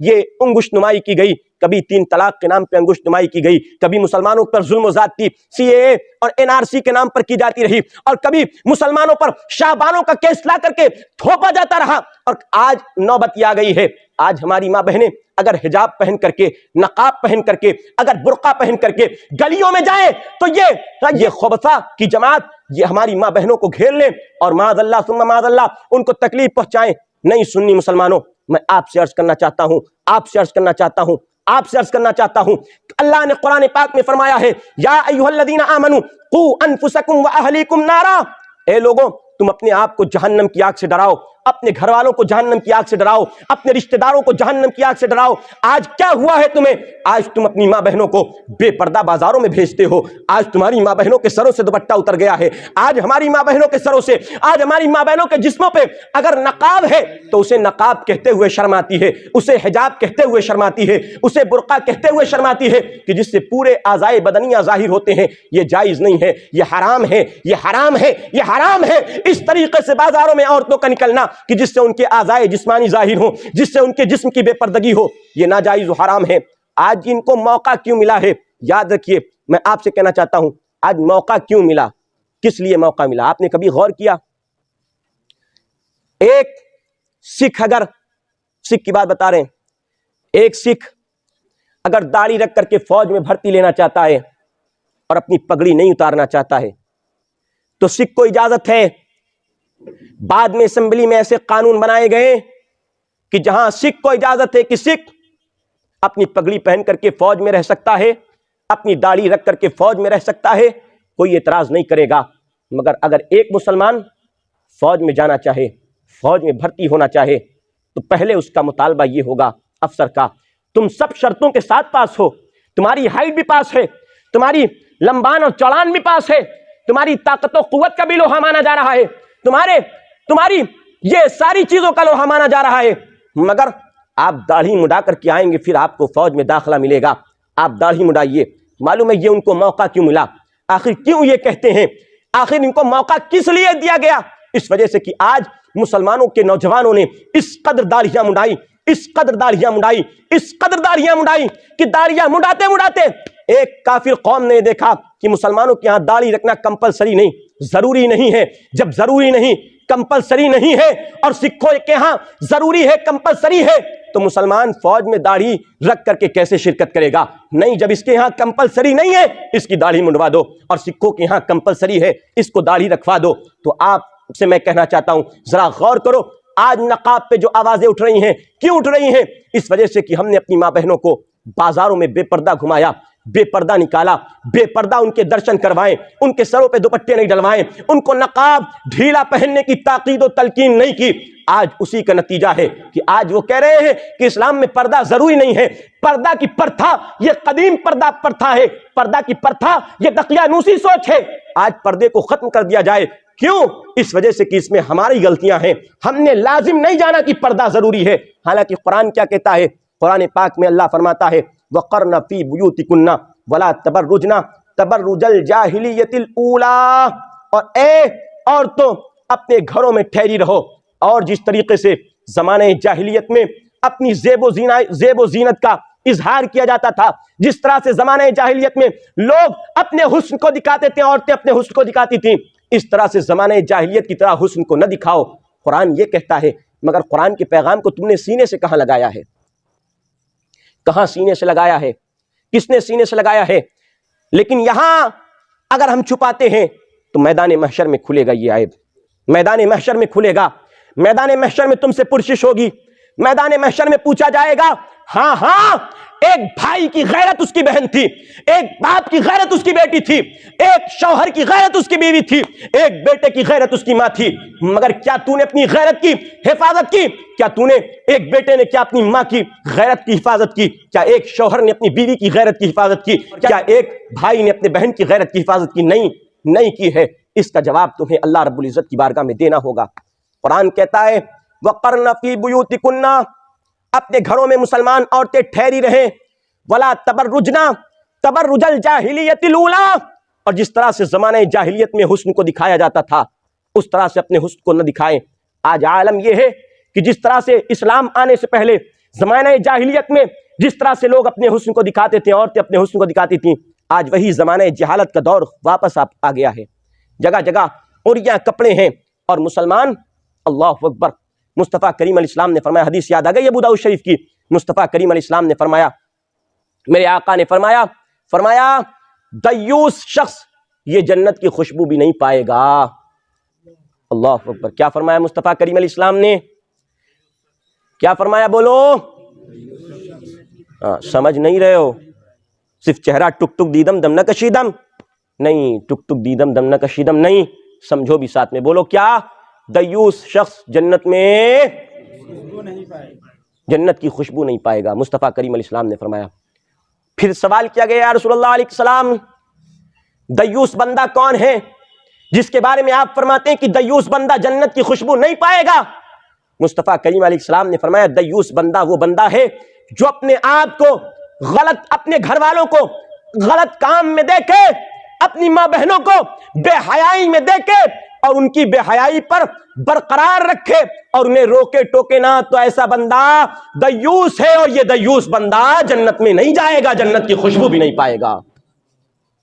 یہ انگشت نمائی کی گئی, کبھی 3 طلاق کے نام پہ انگشت نمائی کی گئی, کبھی مسلمانوں پر ظلم و زیادتی CAA اور NRC کے نام پر کی جاتی رہی, اور کبھی مسلمانوں پر شاہبانوں کا کیس لا کر کے تھوپا جاتا رہا, اور آج نوبت یہ آ گئی ہے. آج ہماری ماں بہنیں اگر حجاب پہن کر کے, نقاب پہن کر کے, اگر برقع پہن کر کے گلیوں میں جائیں تو یہ خبثہ کی جماعت یہ ہماری ماں بہنوں کو گھیر لیں اور معاذ اللہ ثم معاذ اللہ ان کو تکلیف پہنچائیں. نہیں سنی مسلمانوں, میں آپ سے عرض کرنا چاہتا ہوں, اللہ نے قرآن پاک میں فرمایا ہے, یا ایھا الذین آمنوا قوا انفسکم واہلیکم نارا, اے لوگوں تم اپنے آپ کو جہنم کی آگ سے ڈراؤ, اپنے گھر والوں کو جہنم کی آگ سے ڈراؤ, اپنے رشتہ داروں کو جہنم کی آگ سے ڈراؤ. آج کیا ہوا ہے تمہیں؟ آج تم اپنی ماں بہنوں کو بے پردہ بازاروں میں بھیجتے ہو. آج تمہاری ماں بہنوں کے سروں سے دوپٹہ اتر گیا ہے. آج ہماری ماں بہنوں کے سروں سے, آج ہماری ماں بہنوں کے جسموں پہ اگر نقاب ہے تو اسے نقاب کہتے ہوئے شرم آتی ہے, اسے حجاب کہتے ہوئے شرم آتی ہے, اسے برقع کہتے ہوئے شرم آتی ہے, کہ جس سے پورے اعضائے بدنیہ ظاہر ہوتے ہیں. یہ جائز نہیں ہے, یہ حرام ہے, یہ حرام ہے, یہ حرام ہے. اس طریقے سے بازاروں میں عورتوں کا نکلنا کہ جس سے ان کے اعضائے جسمانی ظاہر ہوں, جس سے ان کے جسم کی بے پردگی ہو, یہ ناجائز و حرام ہے. آج ان کو موقع کیوں ملا ہے؟ یاد رکھیے, میں آپ سے کہنا چاہتا ہوں, آج موقع کیوں ملا, کس لیے موقع ملا؟ آپ نے کبھی غور کیا؟ ایک سکھ کی بات بتا رہے ہیں, ایک سکھ اگر داڑھی رکھ کر کے فوج میں بھرتی لینا چاہتا ہے اور اپنی پگڑی نہیں اتارنا چاہتا ہے تو سکھ کو اجازت ہے. بعد میں اسمبلی میں ایسے قانون بنائے گئے کہ جہاں سکھ کو اجازت ہے کہ سکھ اپنی پگڑی پہن کر کے فوج میں رہ سکتا ہے, اپنی داڑھی رکھ کر کے فوج میں رہ سکتا ہے, کوئی اعتراض نہیں کرے گا. مگر اگر ایک مسلمان فوج میں جانا چاہے, فوج میں بھرتی ہونا چاہے, تو پہلے اس کا مطالبہ یہ ہوگا افسر کا, تم سب شرطوں کے ساتھ پاس ہو, تمہاری ہائٹ بھی پاس ہے, تمہاری لمبان اور چوڑان بھی پاس ہے, تمہاری طاقت و قوت کا بھی لوہا مانا جا رہا ہے, تمہاری یہ ساری چیزوں کا لوہا مانا جا رہا ہے, مگر آپ داڑھی مڈا کر کے آئیں گے, پھر آپ کو فوج میں داخلہ ملے گا. آپ داڑھی مڈائیے. معلوم ہے یہ ان کو موقع کیوں ملا؟ آخر کیوں یہ کہتے ہیں, آخر ان کو موقع کس لیے دیا گیا؟ اس وجہ سے کہ آج مسلمانوں کے نوجوانوں نے اس قدر داڑھیاں مڈائی کہ داڑھیاں مڈاتے ایک کافر قوم نے دیکھا کہ مسلمانوں کے ہاں داڑھی رکھنا کمپلسری نہیں, ضروری نہیں ہے. جب ضروری نہیں, کمپلسری نہیں ہے, اور سکھوں کے ہاں ضروری ہے, کمپلسری ہے, تو مسلمان فوج میں داڑھی رکھ کر کے کیسے شرکت کرے گا؟ نہیں, جب اس کے ہاں کمپلسری نہیں ہے اس کی داڑھی منڈوا دو, اور سکھوں کے ہاں کمپلسری ہے اس کو داڑھی رکھوا دو. تو آپ سے میں کہنا چاہتا ہوں, ذرا غور کرو, آج نقاب پہ جو آوازیں اٹھ رہی ہیں, کیوں اٹھ رہی ہیں؟ اس وجہ سے کہ ہم نے اپنی ماں بہنوں کو بازاروں میں بے پردہ گھمایا, بے پردہ نکالا, بے پردہ ان کے درشن کروائیں, ان کے سروں پہ دوپٹے نہیں ڈلوائیں, ان کو نقاب ڈھیلا پہننے کی تاکید و تلقین نہیں کی. آج اسی کا نتیجہ ہے کہ آج وہ کہہ رہے ہیں کہ اسلام میں پردہ ضروری نہیں ہے. پردہ کی پرتھا یہ قدیم پرتھا ہے, پردہ کی پرتھا یہ دقیانوسی سوچ ہے. آج پردے کو ختم کر دیا جائے. کیوں؟ اس وجہ سے کہ اس میں ہماری غلطیاں ہیں, ہم نے لازم نہیں جانا کہ پردہ ضروری ہے. حالانکہ قرآن کیا کہتا ہے؟ قرآن پاک میں اللہ فرماتا ہے, وَقَرْنَ فِي بُيُوتِكُنَّ وَلَا تَبَرُّجْنَ تَبَرُّجَ الْجَاهِلِيَّةِ الْأُولَىٰ, اور اے عورتوں اپنے گھروں میں ٹھہری رہو, اور جس طریقے سے زمانہ جاہلیت میں اپنی زیب و زینت کا اظہار کیا جاتا تھا, جس طرح سے زمانہ جاہلیت میں لوگ اپنے حسن کو دکھاتے تھے, عورتیں اپنے حسن کو دکھاتی تھیں, اس طرح سے زمانہ جاہلیت کی طرح حسن کو نہ دکھاؤ. قرآن یہ کہتا ہے, مگر قرآن کے پیغام کو تم نے سینے سے کہاں لگایا ہے؟ کہاں سینے سے لگایا ہے؟ کس نے سینے سے لگایا ہے؟ لیکن یہاں اگر ہم چھپاتے ہیں تو میدان محشر میں کھلے گا یہ عیب, میدان محشر میں کھلے گا, میدان محشر میں تم سے پرسش ہوگی, میدان محشر میں پوچھا جائے گا ہاں ہاں، ایک بھائی کی غیرت اس کی بہن تھی، ایک باپ کی غیرت اس کی بیٹی تھی، ایک شوہر کی غیرت اس کی بیوی تھی، ایک بیٹے کی غیرت اس کی ماں تھی، مگر کیا تو نے اپنی غیرت کی حفاظت کی؟ کیا تو نے، ایک بیٹے نے کیا اپنی ماں کی غیرت کی حفاظت کی؟ کیا ایک شوہر نے اپنی بیوی کی غیرت کی حفاظت کی؟ کیا ایک بھائی نے اپنے بہن کی غیرت کی حفاظت کی؟ نہیں کی ہے۔ اس کا جواب تمہیں اللہ رب العزت کی بارگاہ میں دینا ہوگا۔ قرآن کہتا ہے وَقَرْنَ فِي بُيُوتِكُنَّ، اپنے گھروں میں مسلمان عورتیں ٹھہری رہیں، وَلَا تَبَرُّجْنَ تَبَرُّجَ الْجَاهِلِيَّةِ الْأُولَىٰ، اور جس طرح سے زمانہ جاہلیت میں حسن کو دکھایا جاتا تھا اس طرح سے اپنے حسن کو نہ دکھائیں۔ آج عالم یہ ہے کہ جس طرح سے اسلام آنے سے پہلے زمانہ جاہلیت میں جس طرح سے لوگ اپنے حسن کو دکھاتے تھے، عورتیں اپنے حسن کو دکھاتی تھیں، آج وہی زمانہ جہالت کا دور واپس آ گیا ہے۔ جگہ جگہ عریاں کپڑے ہیں اور مسلمان، اللہ اکبر، مصطفیٰ کریم علیہ السلام نے فرمایا، حدیث یاد آ گئی ابو داؤد شریف کی، مصطفیٰ کریم علیہ السلام نے فرمایا، میرے آقا نے فرمایا دیوس شخص یہ جنت کی خوشبو بھی نہیں پائے گا۔ اللہ اکبر، کیا فرمایا مصطفیٰ کریم علیہ السلام نے؟ کیا فرمایا؟ بولو، سمجھ نہیں رہے ہو؟ صرف چہرہ ٹک ٹک دیدم دم نہ کشیدم نہیں، ٹک ٹک دیدم دم نہ کشیدم نہیں، سمجھو بھی ساتھ میں، بولو کیا؟ دیوس شخص جنت میں جنت کی خوشبو نہیں پائے گا، مصطفیٰ کریم علیہ السلام نے فرمایا۔ پھر سوال کیا گیا، یا رسول اللہ علیہ السلام دیوس بندہ کون ہے جس کے بارے میں آپ فرماتے ہیں کہ دیوس بندہ جنت کی خوشبو نہیں پائے گا؟ مصطفیٰ کریم علیہ السلام نے فرمایا دیوس بندہ وہ بندہ ہے جو اپنے آپ کو غلط، اپنے گھر والوں کو غلط کام میں دیکھے، اپنی ماں بہنوں کو بے حیائی میں دیکھے اور ان کی بے حیائی پر برقرار رکھے اور انہیں روکے ٹوکے نہ، تو ایسا بندہ دیوس ہے، اور یہ دیوس بندہ جنت میں نہیں جائے گا، جنت کی خوشبو بھی نہیں پائے گا۔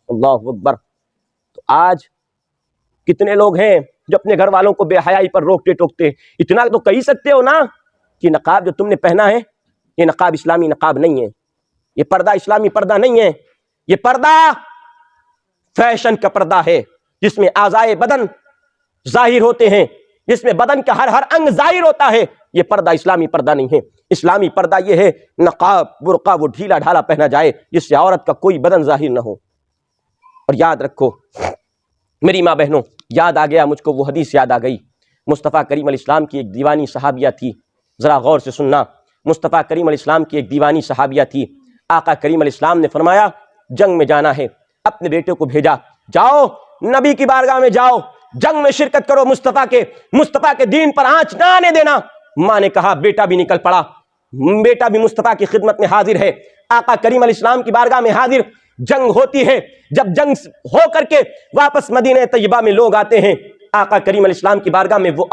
اللہ اکبر۔ تو آج کتنے لوگ ہیں جو اپنے گھر والوں کو بے حیائی پر روکتے ٹوکتے؟ اتنا تو کہہ سکتے ہو نا کہ نقاب جو تم نے پہنا ہے یہ نقاب اسلامی نقاب نہیں ہے، یہ پردہ اسلامی پردہ نہیں ہے، یہ پردہ فیشن کا پردہ ہے جس میں اعضائے بدن ظاہر ہوتے ہیں، جس میں بدن کا ہر انگ ظاہر ہوتا ہے۔ یہ پردہ اسلامی پردہ نہیں ہے۔ اسلامی پردہ یہ ہے نقاب برقع وہ ڈھیلا ڈھالا پہنا جائے جس سے عورت کا کوئی بدن ظاہر نہ ہو۔ اور یاد رکھو میری ماں بہنوں، یاد آ گیا مجھ کو، وہ حدیث یاد آ گئی، مصطفیٰ کریم علیہ السلام کی ایک دیوانی صحابیہ تھی، ذرا غور سے سننا، مصطفیٰ کریم علیہ السلام کی ایک دیوانی صحابیہ تھی۔ آقا کریم علیہ السلام نے فرمایا جنگ میں جانا ہے، اپنے بیٹے کو بھیجا، جاؤ نبی کی بارگاہ میں جاؤ، جنگ میں شرکت کرو، مصطفیٰ کے دین پر آنچ نہ آنے دینا۔ ماں نے کہا، بیٹا بھی نکل پڑا، بیٹا بھی مصطفیٰ کی خدمت میں حاضر ہے، آقا کریم علیہ السلام کی بارگاہ میں حاضر۔ جنگ ہوتی ہے، جب جنگ ہو کر کے واپس مدینہ طیبہ میں لوگ آتے ہیں، آقا کریم علیہ السلام کی بارگاہ میں وہ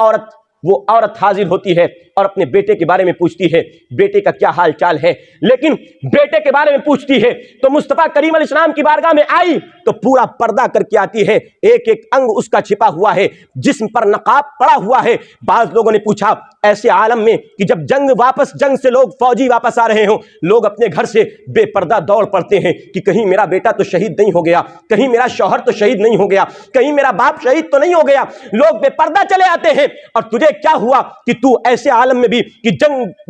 عورت حاضر ہوتی ہے اور اپنے بیٹے کے بارے میں پوچھتی ہے، بیٹے کا کیا حال چال ہے، لیکن بیٹے کے بارے میں پوچھتی ہے تو مصطفیٰ کریم علیہ السلام کی بارگاہ میں آئی تو پورا پردہ کر کے آتی ہے، ایک ایک انگ اس کا چھپا ہوا ہے، جسم پر نقاب پڑا ہوا ہے۔ بعض لوگوں نے پوچھا ایسے عالم میں کہ جب جنگ سے لوگ فوجی واپس آ رہے ہوں، لوگ اپنے گھر سے بے پردہ دوڑ پڑتے ہیں کہ کہیں میرا بیٹا تو شہید نہیں ہو گیا، کہیں میرا شوہر تو شہید نہیں ہو گیا، کہیں میرا باپ شہید تو نہیں ہو گیا، لوگ بے پردہ چلے آتے ہیں۔ اور تجھے کیا ہوا کہ تو ایسے عالم میں بھی کہ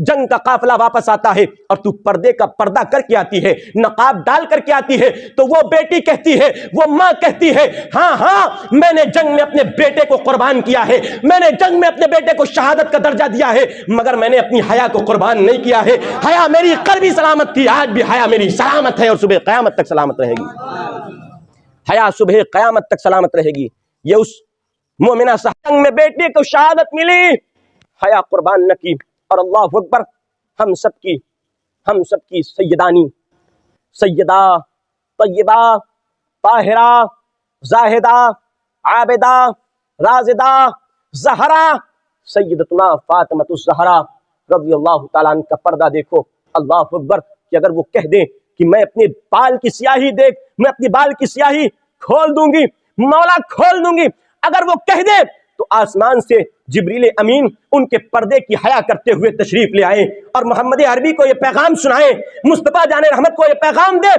جنگ کا قافلہ واپس آتا ہے اور تو پردے کا پردہ کر کے آتی ہے، نقاب ڈال کر کے آتی ہے؟ تو وہ بیٹی کہتی ہے، وہ ماں کہتی ہے، ہاں میں نے جنگ میں اپنے بیٹے کو قربان کیا ہے، میں نے جنگ میں اپنے بیٹے کو شہادت کا درجہ دیا ہے، مگر میں نے اپنی حیا کو قربان نہیں کیا ہے۔ حیا میری قلبی سلامت تھی، آج بھی حیا میری سلامت ہے اور صبح قیامت تک سلامت رہے گی۔ حیا صبح قیامت تک سلامت رہے گی۔ یہ اس مومنہ جنگ میں بیٹے کو شہادت ملی، حیا قربان نہ کی۔ اور اللہ اکبر، ہم سب کی سیدانی، سیدہ طیبہ طاہرہ زاہدہ عابدہ رازدہ زہرا سیدتنا فاطمہ الزہرا رضی اللہ تعالیٰ عنہ کا پردہ دیکھو۔ اللہ اکبر، کہ اگر وہ کہہ دیں کہ میں اپنے بال کی سیاہی میں اپنی بال کی سیاہی کھول دوں گی، مولا کھول دوں گی، اگر وہ کہہ دیں تو آسمان سے جبریل امین ان کے پردے کی حیا کرتے ہوئے تشریف لے آئے اور محمد عربی کو یہ پیغام سنائے، مصطفیٰ جان رحمت کو یہ پیغام دے،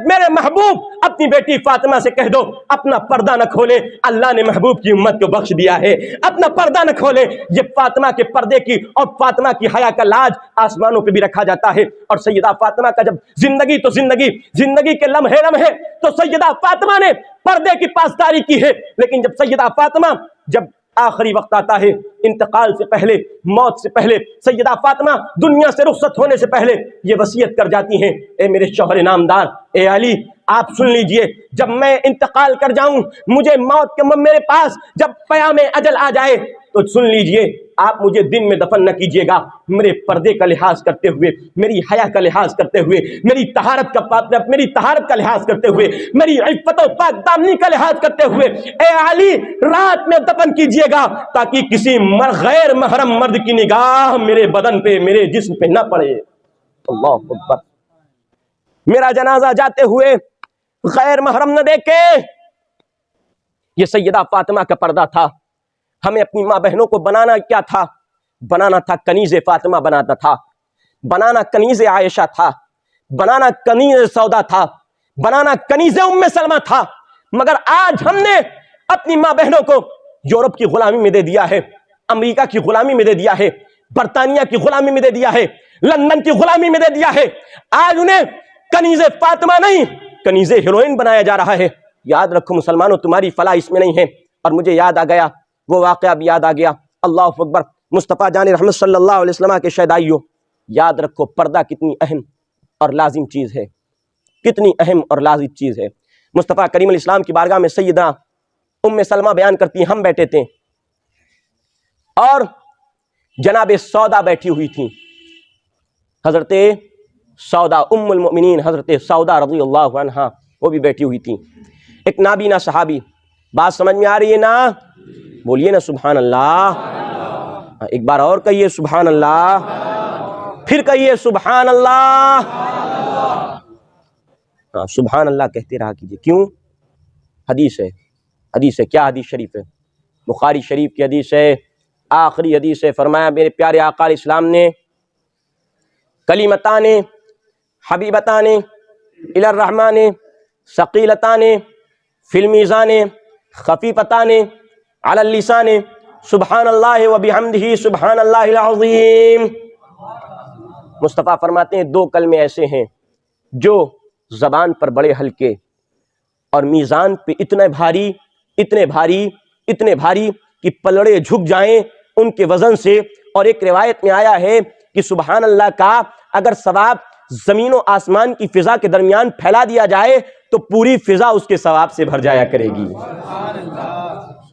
میرے محبوب اپنی بیٹی فاطمہ سے کہہ دو اپنا پردہ نہ کھولے، اللہ نے محبوب کی امت کو بخش دیا ہے، اپنا پردہ نہ کھولے۔ یہ فاطمہ کے پردے کی اور فاطمہ کی حیا کا لاج آسمانوں پہ بھی رکھا جاتا ہے۔ اور سیدہ فاطمہ کا جب زندگی تو زندگی کے لمحے لمحے تو سیدہ فاطمہ نے پردے کی پاسداری کی ہے، لیکن جب سیدہ فاطمہ جب آخری وقت آتا ہے، انتقال سے پہلے، موت سے پہلے، سیدہ فاطمہ دنیا سے رخصت ہونے سے پہلے یہ وصیت کر جاتی ہیں، اے میرے شوہر نامدار، اے علی آپ سن لیجئے، جب میں انتقال کر جاؤں، مجھے موت کے میرے پاس جب پیام اجل آ جائے تو سن لیجئے، آپ مجھے دن میں دفن نہ کیجئے گا، میرے پردے کا لحاظ کرتے ہوئے، میری حیا کا لحاظ کرتے ہوئے، میری طہارت کا لحاظ کرتے ہوئے، میری عفت و پاک دامنی کا لحاظ کرتے ہوئے اے علی رات میں دفن کیجئے گا، تاکہ کسی غیر محرم مرد کی نگاہ میرے بدن پہ، میرے جسم پہ نہ پڑے۔ اللہ اکبر۔ میرا جنازہ جاتے ہوئے غیر محرم نہ دیکھے۔ یہ سیدہ فاطمہ کا پردہ تھا۔ ہمیں اپنی ماں بہنوں کو بنانا کیا تھا؟ بنانا تھا کنیز فاطمہ بنانا تھا، بنانا کنیز عائشہ تھا، بنانا کنیز سودا تھا، بنانا کنیز ام سلمہ تھا، مگر آج ہم نے اپنی ماں بہنوں کو یورپ کی غلامی میں دے دیا ہے، امریکہ کی غلامی میں دے دیا ہے، برطانیہ کی غلامی میں دے دیا ہے، لندن کی غلامی میں دے دیا ہے۔ آج انہیں کنیز فاطمہ نہیں، کنیز ہیروئن بنایا جا رہا ہے۔ یاد رکھو مسلمانوں، تمہاری فلاح اس میں نہیں ہے۔ اور مجھے یاد آ گیا، وہ واقعہ بھی یاد آ گیا، اللہ اکبر، مصطفیٰ جان رحمت صلی اللہ علیہ وسلم کے شہدائیوں، یاد رکھو پردہ کتنی اہم اور لازم چیز ہے، کتنی اہم اور لازم چیز ہے۔ مصطفیٰ کریم علیہ السلام کی بارگاہ میں سیدہ ام سلمہ بیان کرتی ہیں، ہم بیٹھے تھے اور جناب سودا بیٹھی ہوئی تھی، حضرت سودا ام المؤمنین حضرت سودا رضی اللہ عنہا وہ بھی بیٹھی ہوئی تھی۔ ایک نابینا صحابی، بات سمجھ میں آ رہی ہے نا؟ بولیے نا سبحان اللہ، ایک بار اور کہیے سبحان اللہ، پھر کہیے سبحان اللہ، سبحان اللہ کہتے رہا کیجیے۔ کیوں؟ حدیث ہے، حدیث ہے، کیا حدیث شریف ہے؟ بخاری شریف کی حدیث ہے، آخری حدیث ہے۔ فرمایا میرے پیارے آقا علیہ السلام نے کلیمتان حبیبتان الی الرحمن ثقیلتان فی المیزان خفیفتان علی اللسان سبحان اللہ و بحمدہ سبحان اللہ العظیم۔ مصطفیٰ فرماتے ہیں دو کلمے ایسے ہیں جو زبان پر بڑے ہلکے اور میزان پہ اتنے بھاری اتنے بھاری اتنے بھاری کہ پلڑے جھک جائیں ان کے وزن سے۔ اور ایک روایت میں آیا ہے کہ سبحان اللہ کا اگر ثواب زمین و آسمان کی فضا کے درمیان پھیلا دیا جائے تو پوری فضا اس کے ثواب سے بھر جایا کرے گی۔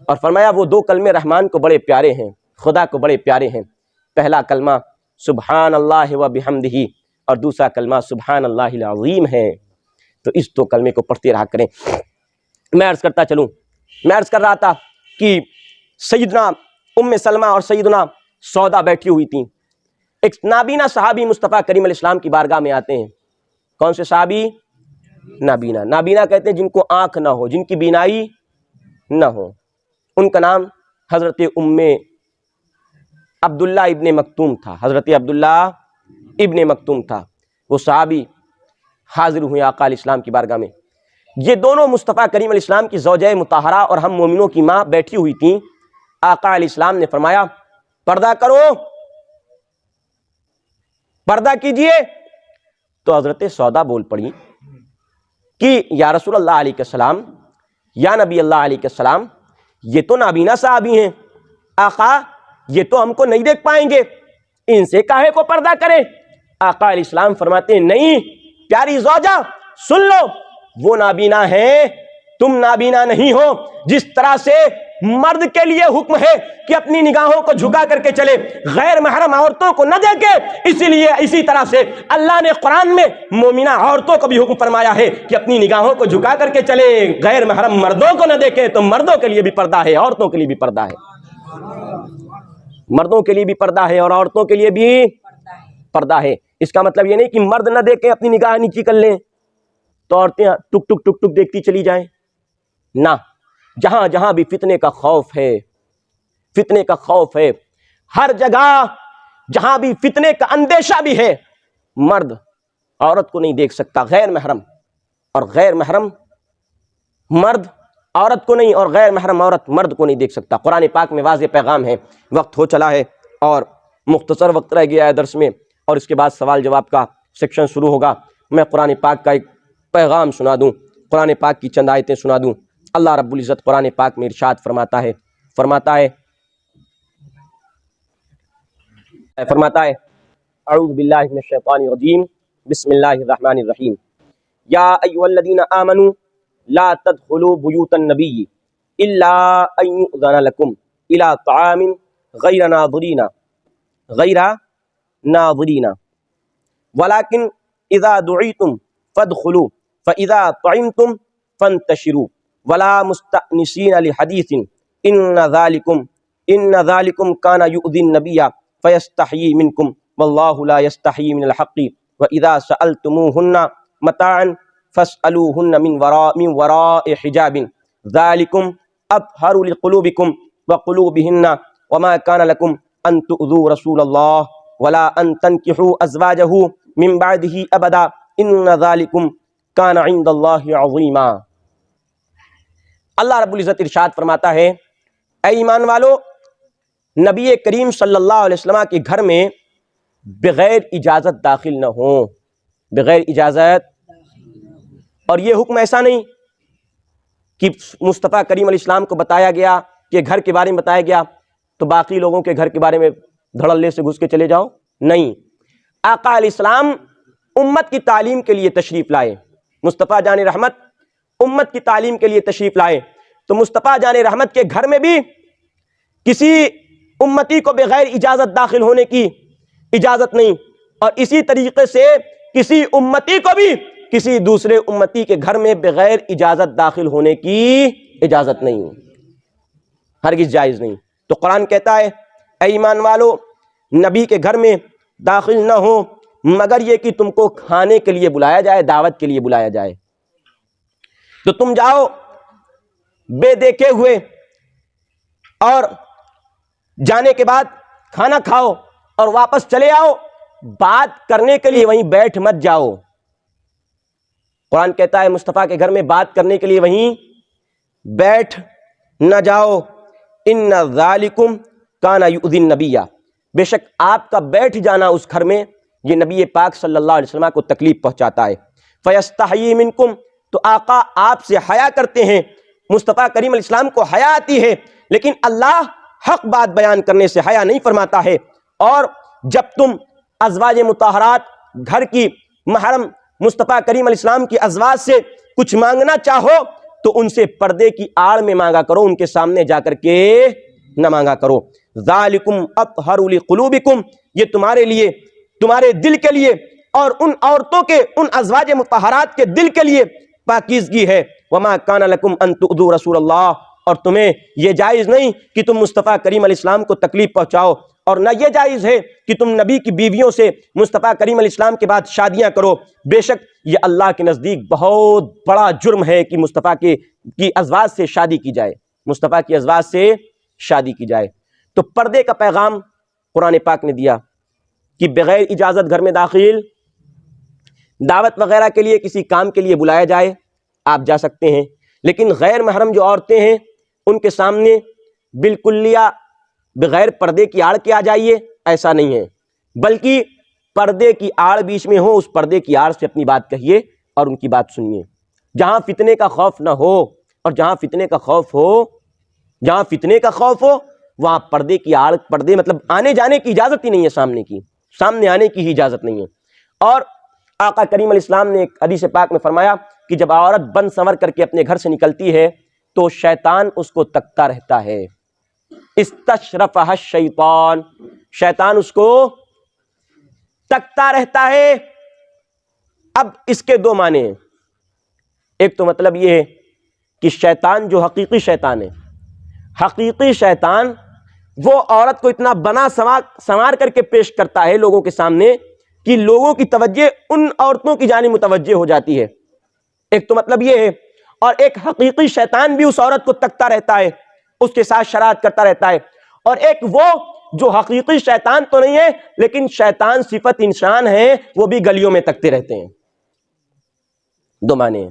اور فرمایا وہ دو کلمے رحمان کو بڑے پیارے ہیں، خدا کو بڑے پیارے ہیں۔ پہلا کلمہ سبحان اللہ و بحمدہ اور دوسرا کلمہ سبحان اللہ العظیم ہے۔ تو اس دو کلمے کو پڑھتے رہا کریں۔ میں عرض کرتا چلوں، میں عرض کر رہا تھا کہ سیدنا ام سلمہ اور سیدنا سودا بیٹھی ہوئی تھیں۔ ایک نابینا صحابی مصطفیٰ کریم علیہ السلام کی بارگاہ میں آتے ہیں۔ کون سے صحابی؟ نابینا۔ نابینا کہتے ہیں جن کو آنکھ نہ ہو، جن کی بینائی نہ ہو۔ ان کا نام حضرت ام عبداللہ ابن مکتوم تھا، حضرت عبداللہ ابن مکتوم تھا۔ وہ صحابی حاضر ہوئے آقا علیہ السلام کی بارگاہ میں۔ یہ دونوں مصطفیٰ کریم علیہ السلام کی زوجہ مطہرہ اور ہم مومنوں کی ماں بیٹھی ہوئی تھیں۔ آقا علیہ السلام نے فرمایا پردہ کرو، پردہ کیجئے۔ تو حضرت سودا بول پڑی کہ یا رسول اللہ علیہ السلام، یا نبی اللہ علیہ السلام، یہ تو نابینا صحابی ہیں، آقا یہ تو ہم کو نہیں دیکھ پائیں گے، ان سے کاہے کو پردہ کریں؟ آقا علیہ السلام فرماتے ہیں نہیں پیاری زوجہ سن لو، وہ نابینا ہیں، تم نابینا نہیں ہو۔ جس طرح سے مرد کے لیے حکم ہے کہ اپنی نگاہوں کو جھکا کر کے چلے، غیر محرم عورتوں کو نہ دیکھے، اسی طرح سے اللہ نے قرآن میں مومنہ عورتوں کو بھی حکم فرمایا ہے کہ اپنی نگاہوں کو جھکا کر کے چلے، غیر محرم مردوں کو نہ دیکھے۔ تو مردوں کے لیے بھی پردہ ہے، عورتوں کے لیے بھی پردہ ہے، مردوں کے لیے بھی پردہ ہے اور عورتوں کے لیے بھی پردہ ہے۔ اس کا مطلب یہ نہیں کہ مرد نہ دیکھیں، اپنی نگاہ نیچی کر لیں تو عورتیں ٹک ٹک ٹک ٹک دیکھتی چلی جائیں۔ نہ، جہاں جہاں بھی فتنے کا خوف ہے فتنے کا خوف ہے، ہر جگہ جہاں بھی فتنے کا اندیشہ بھی ہے، مرد عورت کو نہیں دیکھ سکتا، غیر محرم، اور غیر محرم مرد عورت کو نہیں، اور غیر محرم عورت مرد کو نہیں دیکھ سکتا۔ قرآن پاک میں واضح پیغام ہے۔ وقت ہو چلا ہے اور مختصر وقت رہ گیا ہے درس میں، اور اس کے بعد سوال جواب کا سیکشن شروع ہوگا۔ میں قرآن پاک کا ایک پیغام سنا دوں، قرآن پاک کی چند آیتیں سنا دوں۔ اللہ رب العزت قرآن پاک میں ارشاد فرماتا ہے اعوذ باللہ من الشیطان الرجیم، بسم اللہ الرحمن الرحیم۔ یا ایھا الذین آمنوا لا تدخلوا بیوت النبی الا ان یؤذن لکم الی طعام غیر ناظرین ولکن اذا دعیتم فادخلوا فاذا طعمتم فانتشروا ولا مستأنسین لحدیث ان ذلکم کان یؤذی النبی فیستحیی منکم واللہ لا یستحیی من الحق واذا سألتموہن متاعا فاسألوہن من وراء حجاب ذلکم اطہر لقلوبکم وقلوبہن وما کان لکم ان تؤذوا رسول اللہ ولا ان تنکحوا ازواجہ من بعدہ ابدا ان ذلکم کان عند اللہ عظیما۔ اللہ رب العزت ارشاد فرماتا ہے، اے ایمان والو، نبی کریم صلی اللہ علیہ وسلم کے گھر میں بغیر اجازت داخل نہ ہوں، بغیر اجازت۔ اور یہ حکم ایسا نہیں کہ مصطفیٰ کریم علیہ السلام کو بتایا گیا کہ گھر کے بارے میں بتایا گیا تو باقی لوگوں کے گھر کے بارے میں دھڑلے سے گھس کے چلے جاؤ، نہیں۔ آقا علیہ السلام امت کی تعلیم کے لیے تشریف لائے، مصطفیٰ جان رحمت امت کی تعلیم کے لیے تشریف لائے، تو مصطفیٰ جان رحمت کے گھر میں بھی کسی امتی کو بغیر اجازت داخل ہونے کی اجازت نہیں، اور اسی طریقے سے کسی امتی کو بھی کسی دوسرے امتی کے گھر میں بغیر اجازت داخل ہونے کی اجازت نہیں، ہرگز جائز نہیں۔ تو قرآن کہتا ہے، اے ایمان والو، نبی کے گھر میں داخل نہ ہو مگر یہ کہ تم کو کھانے کے لیے بلایا جائے، دعوت کے لیے بلایا جائے، تو تم جاؤ بے دیکھے ہوئے، اور جانے کے بعد کھانا کھاؤ اور واپس چلے آؤ، بات کرنے کے لیے وہیں بیٹھ مت جاؤ۔ قرآن کہتا ہے مصطفیٰ کے گھر میں بات کرنے کے لیے وہیں بیٹھ نہ جاؤ، ان ذالکم کان یؤذی النبی، بے شک آپ کا بیٹھ جانا اس گھر میں یہ نبی پاک صلی اللہ علیہ وسلم کو تکلیف پہنچاتا ہے۔ فیستحیی منکم، تو آقا آپ سے حیا کرتے ہیں، مصطفیٰ کریم علیہ السلام کو حیا آتی ہے، لیکن اللہ حق بات بیان کرنے سے حیا نہیں فرماتا ہے۔ اور جب تم ازواج مطہرات گھر کی محرم مصطفیٰ کریم علیہ السلام کی ازواج سے کچھ مانگنا چاہو تو ان سے پردے کی آڑ میں مانگا کرو، ان کے سامنے جا کر کے نہ مانگا کرو۔ ذالکم اطہر لقلوبکم، یہ تمہارے لیے، تمہارے دل کے لیے، اور ان عورتوں کے، ان ازواج مطہرات کے دل کے لیے پاکیزگی ہے۔ وما کان لکم ان تؤذوا رسول اللہ، اور تمہیں یہ جائز نہیں کہ تم مصطفیٰ کریم علیہ السلام کو تکلیف پہنچاؤ، اور نہ یہ جائز ہے کہ تم نبی کی بیویوں سے مصطفیٰ کریم علیہ السلام کے بعد شادیاں کرو۔ بے شک یہ اللہ کے نزدیک بہت بڑا جرم ہے کہ مصطفیٰ کی ازواج سے شادی کی جائے، مصطفیٰ کی ازواج سے شادی کی جائے۔ تو پردے کا پیغام قرآن پاک نے دیا کہ بغیر اجازت گھر میں داخل، دعوت وغیرہ کے لیے، کسی کام کے لیے بلایا جائے آپ جا سکتے ہیں، لیکن غیر محرم جو عورتیں ہیں ان کے سامنے بالکلیہ بغیر پردے کی آڑ کے آ جائیے، ایسا نہیں ہے، بلکہ پردے کی آڑ بیچ میں ہو، اس پردے کی آڑ سے اپنی بات کہیے اور ان کی بات سنیے۔ جہاں فتنے کا خوف نہ ہو، اور جہاں فتنے کا خوف ہو، جہاں فتنے کا خوف ہو وہاں پردے کی آڑ، پردے مطلب آنے جانے کی اجازت ہی نہیں ہے، سامنے آنے کی ہی اجازت نہیں ہے۔ اور آقا کریم علیہ السلام نے ایک حدیث پاک میں فرمایا کہ جب عورت بن سنور کر کے اپنے گھر سے نکلتی ہے تو شیطان اس کو تکتا رہتا ہے، استشرفہ الشیطان، شیطان اس کو تکتا رہتا ہے۔ اب اس کے دو معنی ہیں، ایک تو مطلب یہ ہے کہ شیطان جو حقیقی شیطان ہے، حقیقی شیطان وہ عورت کو اتنا بنا سنوار کر کے پیش کرتا ہے لوگوں کے سامنے کہ لوگوں کی توجہ ان عورتوں کی جانب متوجہ ہو جاتی ہے، ایک تو مطلب یہ ہے۔ اور ایک حقیقی شیطان بھی اس عورت کو تکتا رہتا ہے، اس کے ساتھ شرارت کرتا رہتا ہے، اور ایک وہ جو حقیقی شیطان تو نہیں ہے لیکن شیطان صفت انسان ہے، وہ بھی گلیوں میں تکتے رہتے ہیں. دو معنی ہیں،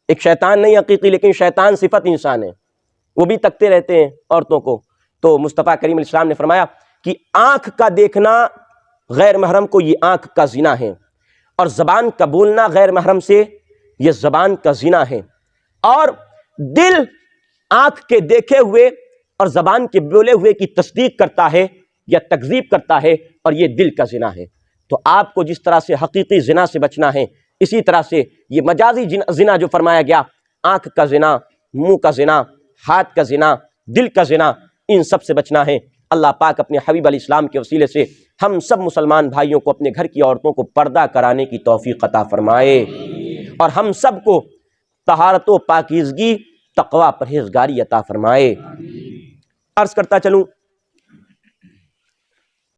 ایک شیطان نہیں حقیقی لیکن شیطان صفت انسان ہے، وہ بھی تکتے رہتے ہیں عورتوں کو. تو مصطفیٰ کریم علیہ السلام نے فرمایا کہ آنکھ کا دیکھنا غیر محرم کو یہ آنکھ کا زنا ہے، اور زبان کا بولنا غیر محرم سے یہ زبان کا زنا ہے، اور دل آنکھ کے دیکھے ہوئے اور زبان کے بولے ہوئے کی تصدیق کرتا ہے یا تکذیب کرتا ہے، اور یہ دل کا زنا ہے. تو آپ کو جس طرح سے حقیقی زنا سے بچنا ہے، اسی طرح سے یہ مجازی زنا جو فرمایا گیا، آنکھ کا زنا، منہ کا زنا، ہاتھ کا زنا، دل کا زنا، ان سب سے بچنا ہے. اللہ پاک اپنے حبیب علیہ السلام کے وسیلے سے ہم سب مسلمان بھائیوں کو اپنے گھر کی عورتوں کو پردہ کرانے کی توفیق عطا فرمائے، اور ہم سب کو طہارت و پاکیزگی، تقوی، پرہیزگاری عطا فرمائے. عرض کرتا چلوں